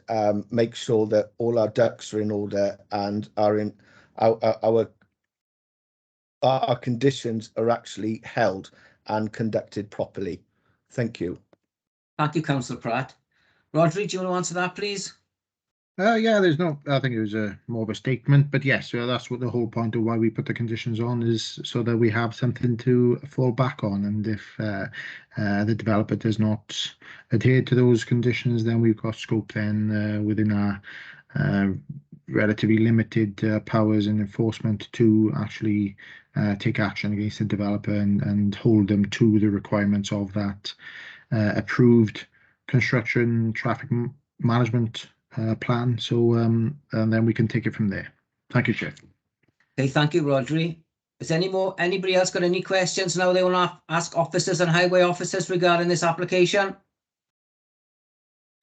make sure that all our ducks are in order and are in our conditions are actually held and conducted properly. Thank you. Thank you, Councillor Pratt. Rodri, do you want to answer that, please? Yeah, I think it was more of a statement, but yes, that's what the whole point of why we put the conditions on is, so that we have something to fall back on. And if the developer does not adhere to those conditions, then we've got scope then within our relatively limited powers and enforcement to actually take action against the developer and hold them to the requirements of that approved construction traffic management plan. So and then we can take it from there. Thank you, Chair. Okay, thank you, Rodri. Is anybody else got any questions now they want to ask officers and highway officers regarding this application?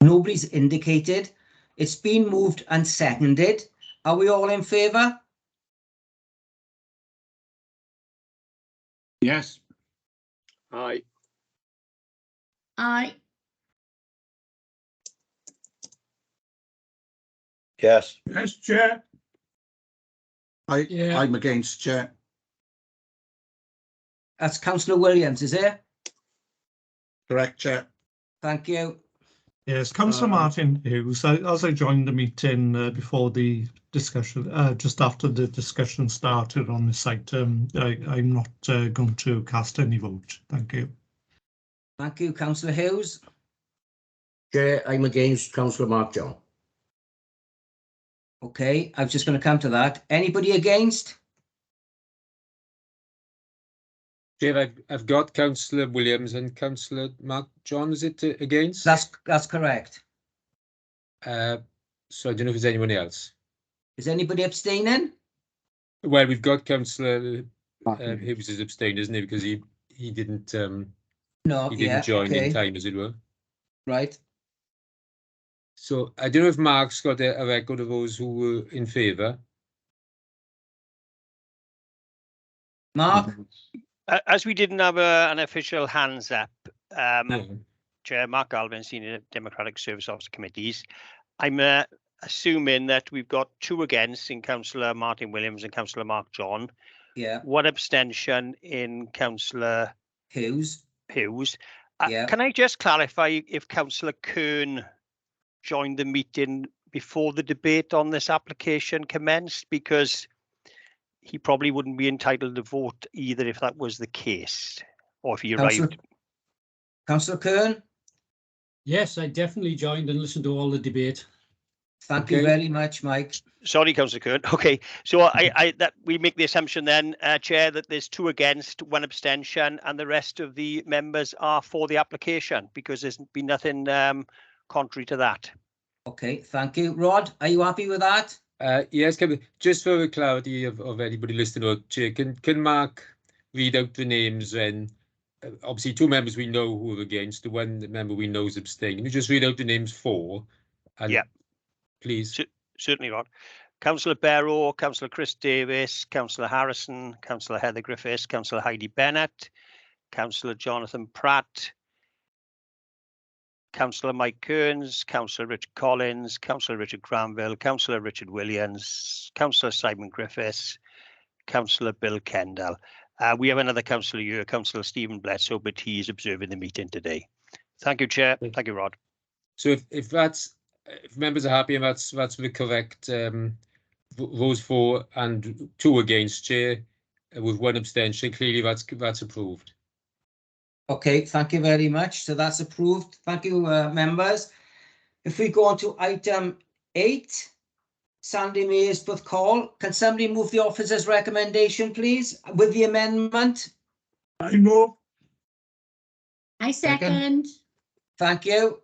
Nobody's indicated. It's been moved and seconded. Are we all in favour? Yes. Aye. Aye. Yes. Yes, Chair. Yeah. I'm against, Chair. That's Councillor Williams, is it? Correct, Chair. Thank you. Yes, Councillor Martin Hughes, as I joined the meeting before the discussion, just after the discussion started on this item, I'm not going to cast any vote. Thank you. Thank you, Councillor Hughes. Chair, I'm against Councillor Mark John. Okay, I was just going to come to that. Anybody against? Chair, I've got Councillor Williams and Councillor Mark John. Is it against? That's correct. So I don't know if there's anyone else. Is anybody abstaining? Well, we've got Councillor Hughes is abstained, isn't he? Because he didn't No, he didn't join in time, as it were. Right. So I don't know if Mark's got a record of those who were in favour. Mark? As we didn't have an official hands up, Chair Mark Alvin, Senior Democratic Service Officer Committees, I'm assuming that we've got 2 against in Councillor Martin Williams and Councillor Mark John. Yeah. 1 abstention in Councillor Hughes. Yeah. Can I just clarify if Councillor Kern joined the meeting before the debate on this application commenced? Because he probably wouldn't be entitled to vote either if that was the case, or if he arrived. Councillor Kern? Yes, I definitely joined and listened to all the debate. Thank you very much, Mike. Sorry, Councillor Kern. Okay, so I that we make the assumption then, Chair, that there's 2 against, 1 abstention, and the rest of the members are for the application because there's been nothing contrary to that. Okay, thank you. Rod, are you happy with that? Yes, just for the clarity of anybody listening, Chair, can Mark read out the names then? Obviously, 2 members we know who are against, the 1 member we know is abstaining. Can you just read out the names for? And yeah. Please. Certainly, Rod. Councillor Barrow, Councillor Chris Davis, Councillor Harrison, Councillor Heather Griffiths, Councillor Heidi Bennett, Councillor Jonathan Pratt, Councillor Mike Kearns, Councillor Richard Collins, Councillor Richard Granville, Councillor Richard Williams, Councillor Simon Griffiths, Councillor Bill Kendall. We have another councillor here, Councillor Stephen Bledsoe, but he is observing the meeting today. Thank you, Chair. Thank you, Rod. So if members are happy and that's the correct votes for and 2 against, Chair, with 1 abstention, clearly that's approved. Okay, thank you very much. So that's approved. Thank you, members. If we go on to item 8, Sandy Maysworth call. Can somebody move the officer's recommendation, please, with the amendment? I move. I second. Thank you.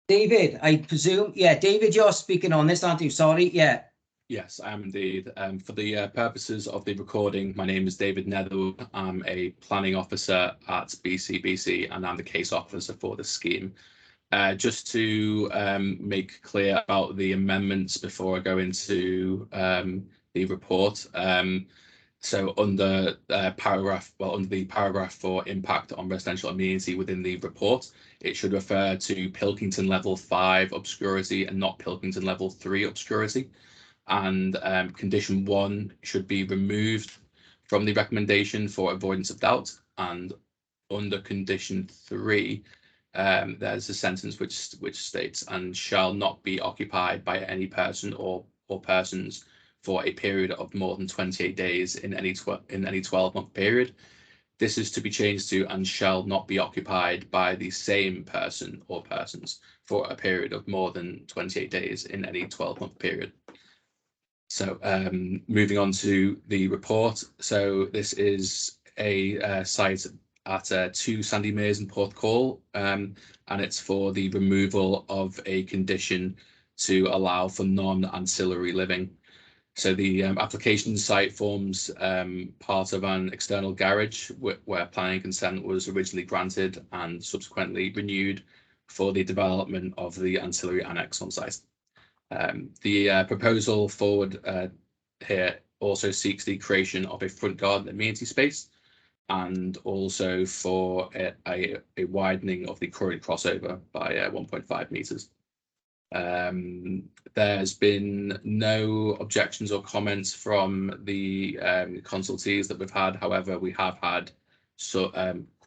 David, I presume. Yeah, David, you're speaking on this, aren't you? Sorry. Yeah. Yes, I am indeed. For the purposes of the recording, my name is David Netherwood. I'm a planning officer at BCBC and I'm the case officer for the scheme. Just to make clear about the amendments before I go into the report. So under the paragraph for impact on residential amenity within the report, it should refer to Pilkington level 5 obscurity and not Pilkington level 3 obscurity. And condition 1 should be removed from the recommendation for avoidance of doubt. And under condition 3, there's a sentence which states, and shall not be occupied by any person or persons for a period of more than 28 days in any 12-month period. This is to be changed to, and shall not be occupied by the same person or persons for a period of more than 28 days in any 12-month period. So moving on to the report. So this is a site at 2 Sandy Mears in Porthcawl, and it's for the removal of a condition to allow for non-ancillary living. So the application site forms part of an external garage where planning consent was originally granted and subsequently renewed for the development of the ancillary annex on site. The proposal forward here also seeks the creation of a front garden amenity space and also for a widening of the current crossover by 1.5 meters. There's been no objections or comments from the consultees that we've had. However, we have had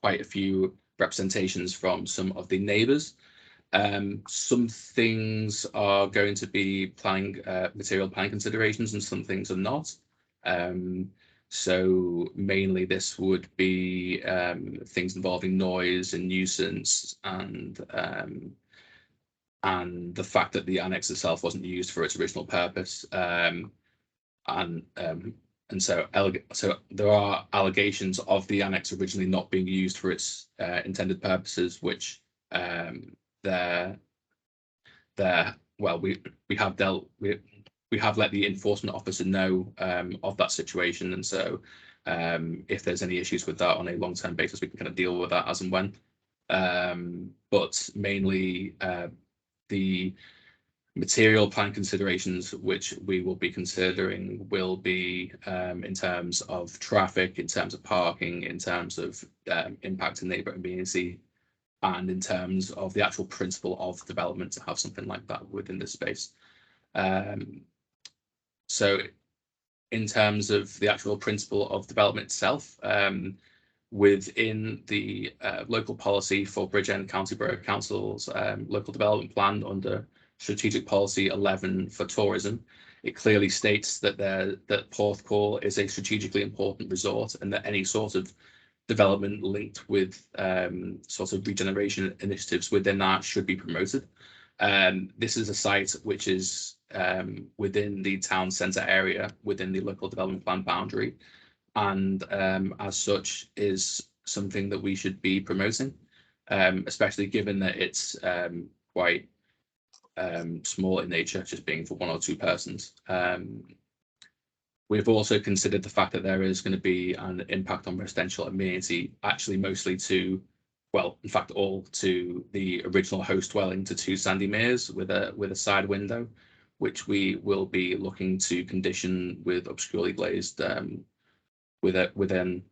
quite a few representations from some of the neighbours. Some things are going to be material planning considerations, and some things are not. So mainly this would be things involving noise and nuisance, and the fact that the annex itself wasn't used for its original purpose. And so there are allegations of the annex originally not being used for its intended purposes, which we have let the enforcement officer know of that situation, and so if there's any issues with that on a long-term basis, we can kind of deal with that as and when. But mainly the material plan considerations which we will be considering will be in terms of traffic, in terms of parking, in terms of impact to neighbour and community, and in terms of the actual principle of development to have something like that within this space. So in terms of the actual principle of development itself, within the local policy for Bridgend County Borough Council's local development plan under Strategic Policy 11 for tourism, it clearly states that that Porthcawl is a strategically important resort, and that any sort of development linked with sort of regeneration initiatives within that should be promoted. This is a site which is within the town centre area, within the local development plan boundary, and as such is something that we should be promoting, especially given that it's quite small in nature, just being for 1 or 2 persons. We've also considered the fact that there is going to be an impact on residential amenity, actually mostly to, well, in fact, all to the original host dwelling to 2 Sandy Meres with a side window, which we will be looking to condition with obscurely glazed, with an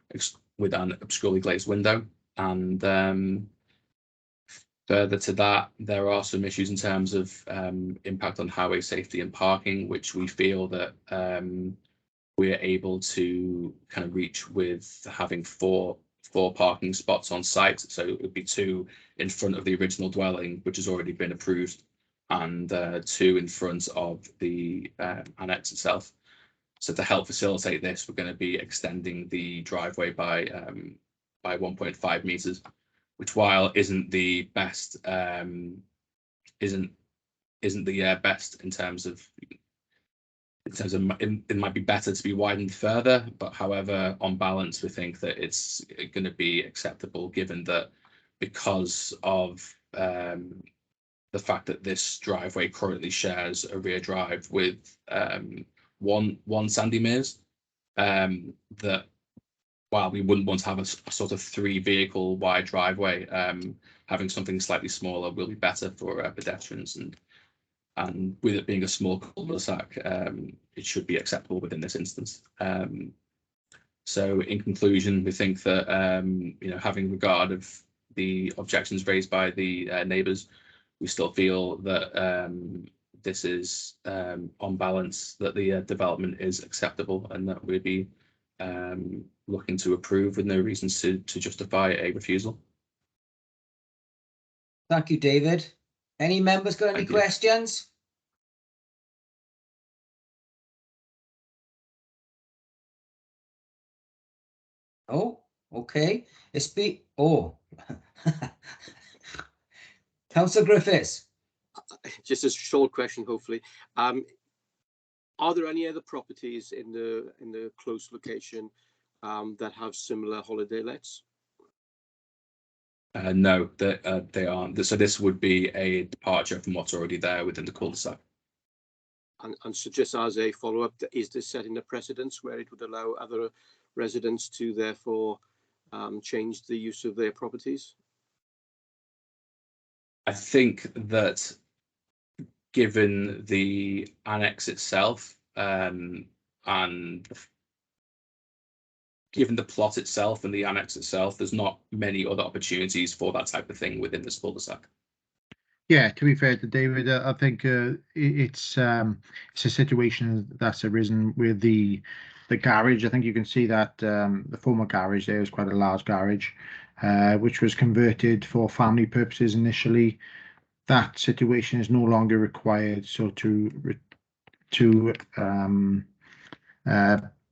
obscurely glazed window. And further to that, there are some issues in terms of impact on highway safety and parking, which we feel that we're able to kind of reach with having four parking spots on site. So it would be 2 in front of the original dwelling, which has already been approved, and 2 in front of the annex itself. So to help facilitate this, we're going to be extending the driveway by 1.5 meters, which, while isn't the best, isn't the best in terms of it might be better to be widened further, but however, on balance, we think that it's going to be acceptable, given that because of the fact that this driveway currently shares a rear drive with one Sandy Meres, that while we wouldn't want to have a sort of 3 vehicle wide driveway, having something slightly smaller will be better for pedestrians, and with it being a small cul-de-sac, it should be acceptable within this instance. So in conclusion, we think that having regard of the objections raised by the neighbours, we still feel that this is on balance, that the development is acceptable, and that we'd be looking to approve with no reasons to justify a refusal. Thank you, David. Any members got any questions? Oh, okay. Councillor Griffiths. Just a short question, hopefully. Are there any other properties in the close location that have similar holiday lets? No, they aren't. So this would be a departure from what's already there within the cul-de-sac. And so, just as a follow-up, is this setting a precedence where it would allow other residents to therefore change the use of their properties? I think that given the annex itself, and given the plot itself and the annex itself, there's not many other opportunities for that type of thing within this cul-de-sac. Yeah, to be fair to David, I think it's a situation that's arisen with the garage. I think you can see that the former garage there was quite a large garage, which was converted for family purposes initially. That situation is no longer required. So to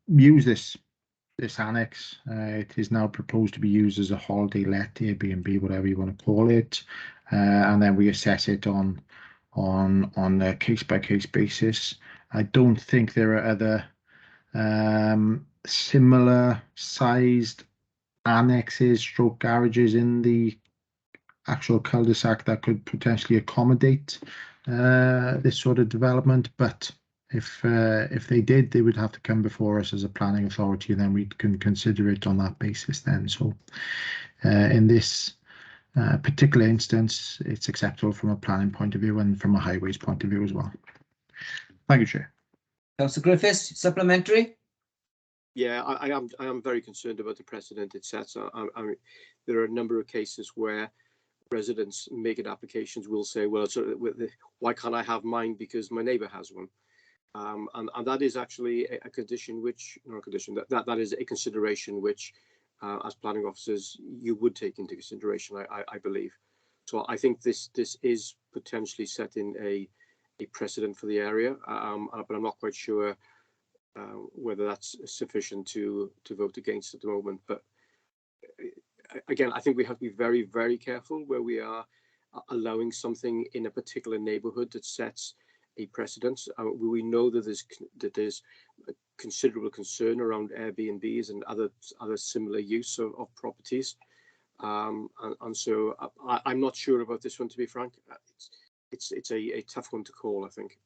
use this annex, it is now proposed to be used as a holiday let, Airbnb, whatever you want to call it, and then we assess it on a case-by-case basis. I don't think there are other similar sized annexes, stroke garages in the actual cul-de-sac that could potentially accommodate this sort of development, but if they did, they would have to come before us as a planning authority, and then we can consider it on that basis then. So in this particular instance, it's acceptable from a planning point of view and from a highways point of view as well. Thank you, Chair. Councillor Griffiths, supplementary? Yeah, I am very concerned about the precedent it sets. There are a number of cases where residents making applications will say, well, why can't I have mine because my neighbour has one? And that is actually a condition which, not a condition, that is a consideration which, as planning officers, you would take into consideration, I believe. So I think this is potentially setting a precedent for the area, but I'm not quite sure whether that's sufficient to vote against at the moment. But again, I think we have to be very, very careful where we are allowing something in a particular neighbourhood that sets a precedent. We know that there's a considerable concern around Airbnbs and other similar use of properties, and so I'm not sure about this one, to be frank. It's a tough one to call, I think.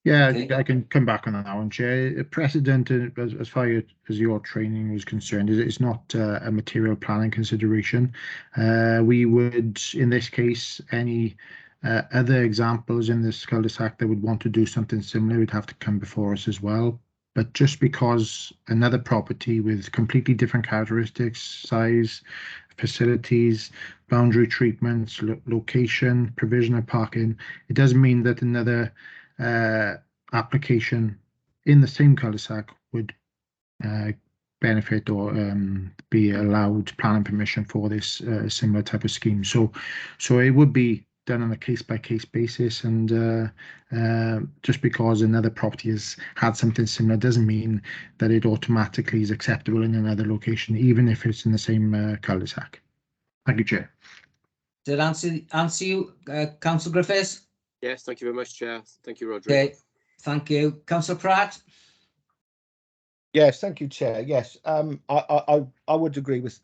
Yeah, I can come back on that one, Chair. Precedent, as far as your training is concerned, it's not a material planning consideration. We would, in this case, any other examples in this cul-de-sac that would want to do something similar would have to come before us as well. But just because another property with completely different characteristics, size, facilities, boundary treatments, location, provision of parking, it doesn't mean that another application in the same cul-de-sac would benefit or be allowed planning permission for this similar type of scheme. So it would be done on a case-by-case basis, and just because another property has had something similar doesn't mean that it automatically is acceptable in another location, even if it's in the same cul-de-sac. Thank you, Chair. Did that answer you, Councillor Griffiths? Yes, thank you very much, Chair. Thank you, Roderick. Okay, thank you. Councillor Pratt? Yes, thank you, Chair. Yes, I would agree with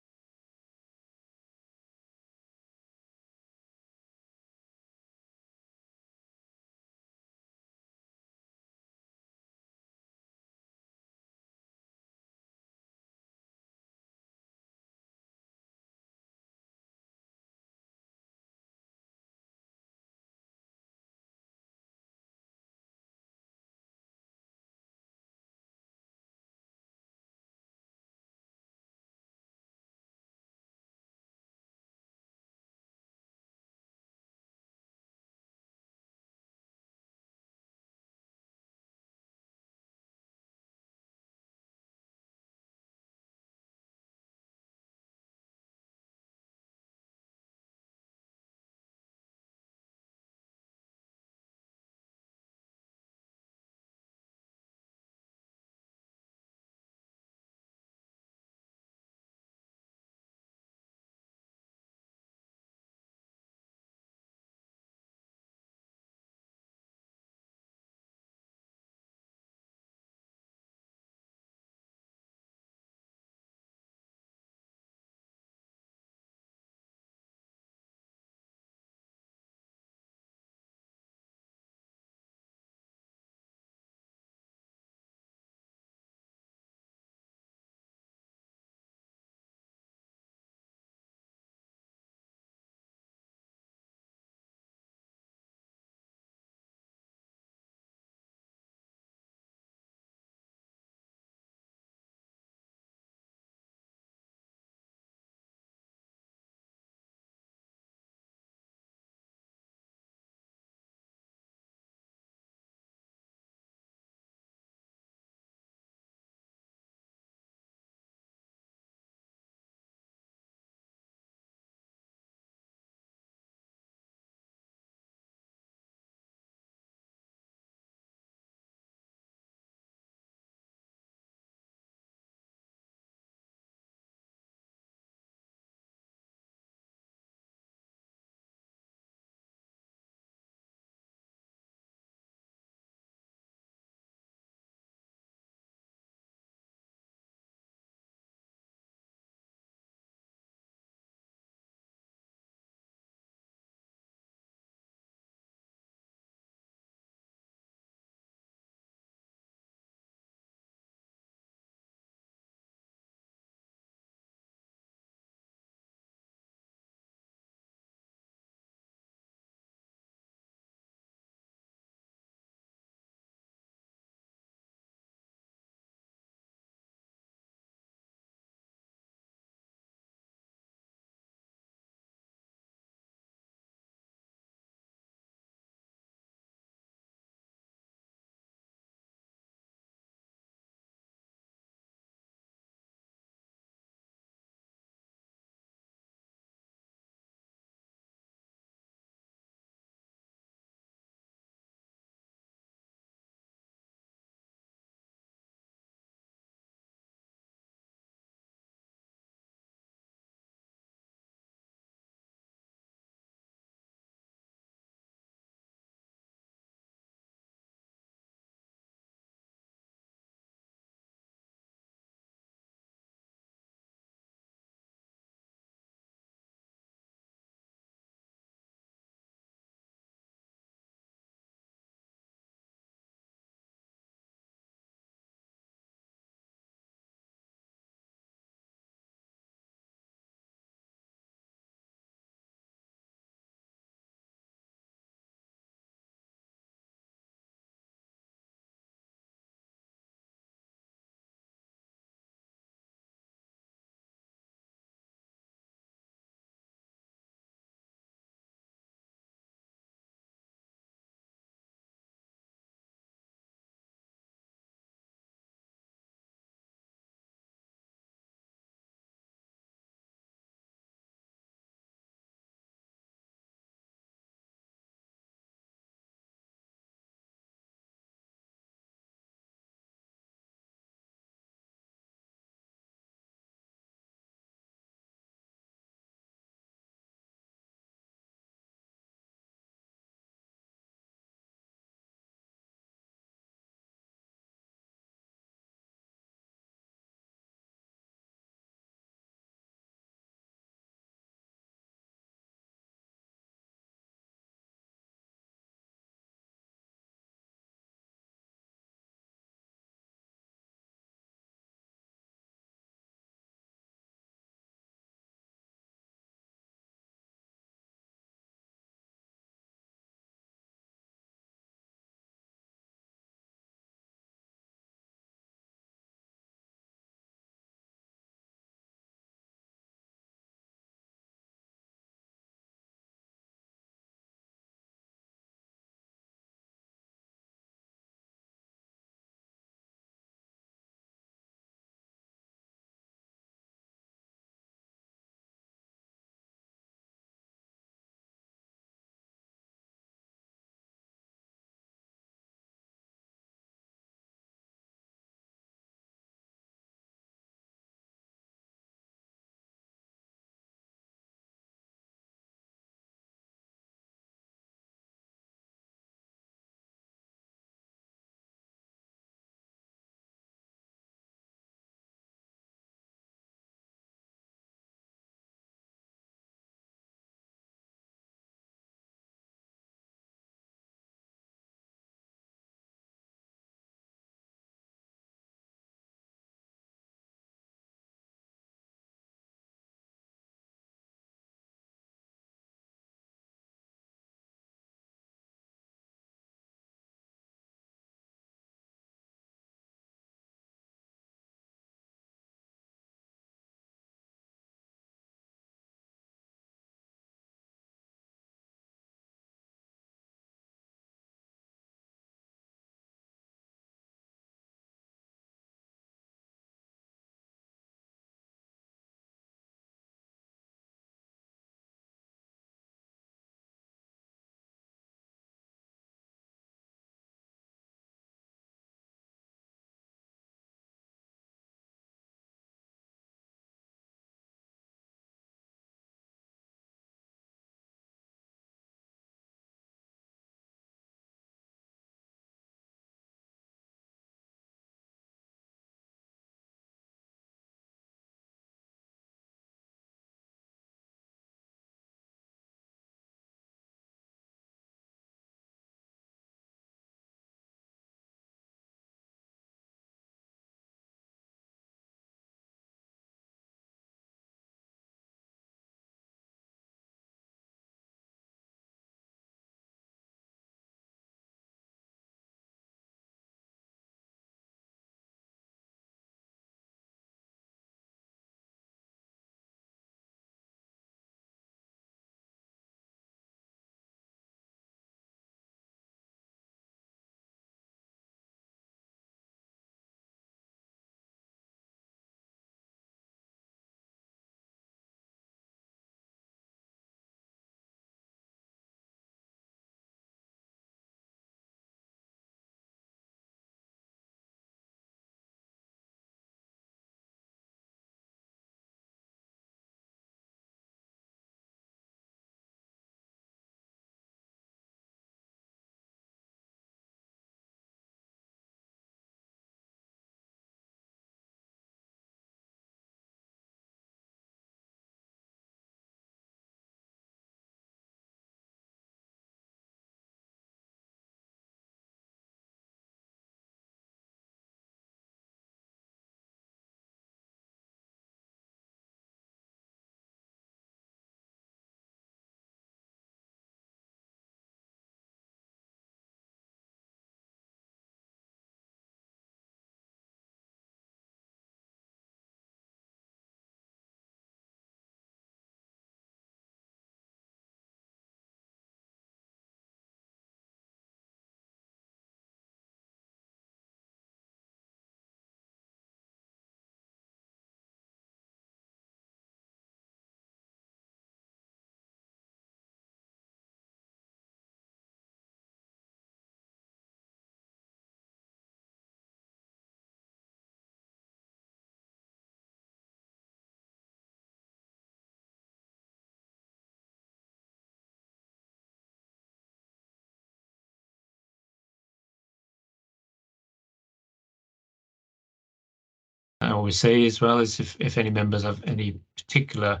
always say as well is if any members have any particular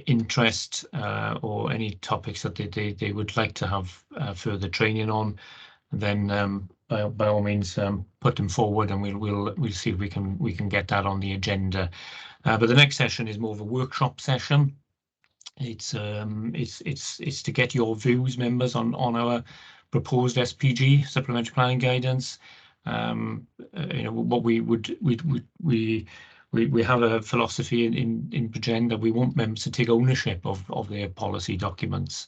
interest or any topics that they would like to have further training on, then by all means put them forward, and we'll see if we can get that on the agenda. But the next session is more of a workshop session. It's to get your views, members, on our proposed SPG, supplementary planning guidance. What we have a philosophy in Progend that we want members to take ownership of their policy documents,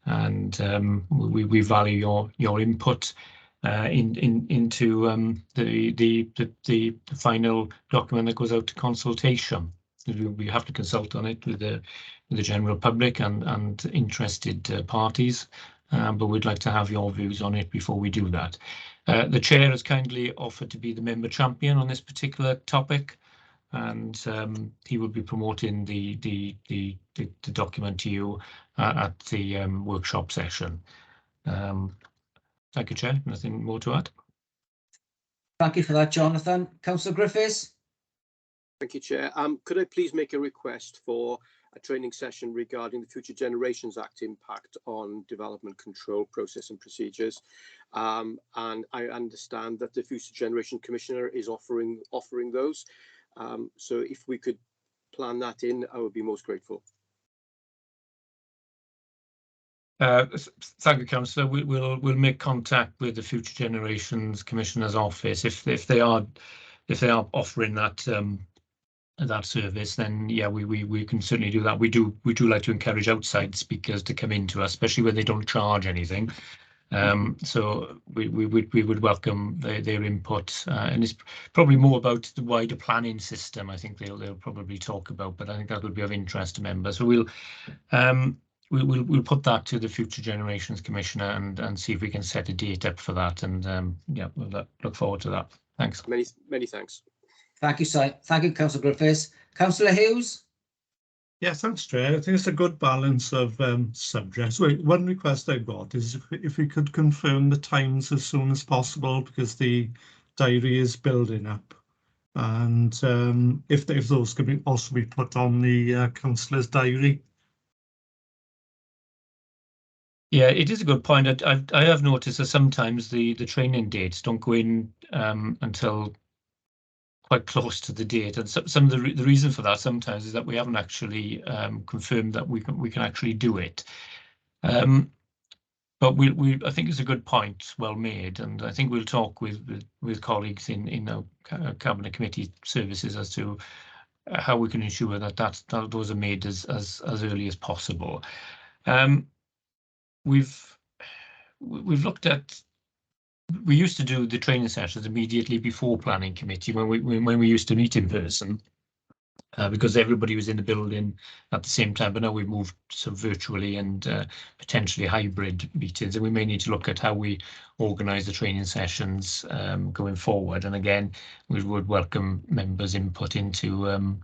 and we value your input into the final document that goes out to consultation. We have to consult on it with the general public and interested parties, but we'd like to have your views on it before we do that. The chair has kindly offered to be the member champion on this particular topic, and he will be promoting the document to you at the workshop session. Thank you, Chair. Nothing more to add. Thank you for that, Jonathan. Councillor Griffiths. Thank you, Chair. Could I please make a request for a training session regarding the Future Generations Act impact on development control process and procedures? And I understand that the Future Generation Commissioner is offering those. So if we could plan that in, I would be most grateful. Thank you, Councillor. We'll make contact with the Future Generations Commissioner's office if they are offering that that service. Then yeah, we can certainly do that. We do like to encourage outside speakers to come into us, especially when they don't charge anything. So we would welcome their input, and it's probably more about the wider planning system. I think they'll probably talk about, but I think that would be of interest to members. So we'll put that to the Future Generations Commissioner and see if we can set a date up for that. And yeah, we'll look forward to that. Thanks. Many thanks. Thank you, Si. Thank you, Councillor Griffiths. Councillor Hughes. Yes, thanks, Chair. I think it's a good balance of subjects. One request I've got is if we could confirm the times as soon as possible, because the diary is building up, and if those could also be put on the councillor's diary. Yeah, it is a good point. I have noticed that sometimes the training dates don't go in until quite close to the date, and some of the reason for that sometimes is that we haven't actually confirmed that we can actually do it. But I think it's a good point, well made, and I think we'll talk with colleagues in our Cabinet Committee services as to how we can ensure that those are made as early as possible. We've looked at. We used to do the training sessions immediately before Planning Committee when we used to meet in person, because everybody was in the building at the same time. But now we've moved to virtually and potentially hybrid meetings, and we may need to look at how we organise the training sessions going forward. And again, we would welcome members' input into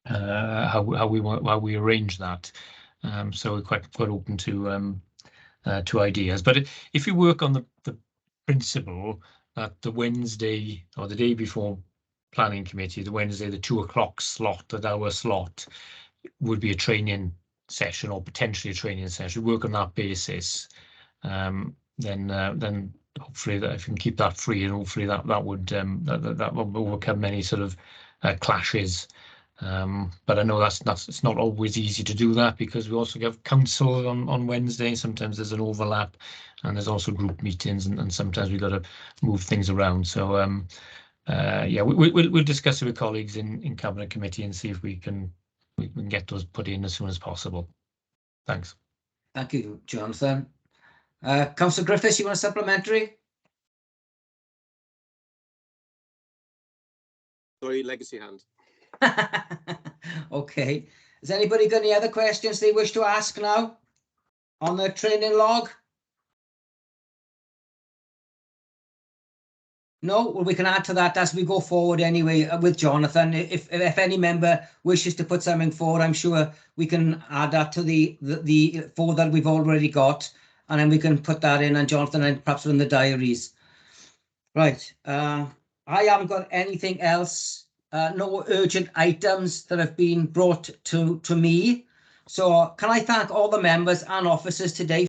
how we arrange that. So we're quite open to ideas. But if you work on the principle that the Wednesday or the day before Planning Committee, the Wednesday, the 2 o'clock slot, that our slot would be a training session or potentially a training session, work on that basis, then hopefully that if you can keep that free, and hopefully that will overcome any sort of clashes. But I know it's not always easy to do that, because we also have council on Wednesday. Sometimes there's an overlap, and there's also group meetings, and sometimes we've got to move things around. So yeah, we'll discuss it with colleagues in Cabinet Committee and see if we can get those put in as soon as possible. Thanks. Thank you, Jonathan. Councillor Griffiths, you want a supplementary? Sorry, legacy hand. Okay. Has anybody got any other questions they wish to ask now on the training log? No? Well, we can add to that as we go forward anyway with Jonathan. If any member wishes to put something forward, I'm sure we can add that to the 4 that we've already got, and then we can put that in, and Jonathan, and perhaps in the diaries. Right. I haven't got anything else no urgent items that have been brought to me. So can I thank all the members and officers today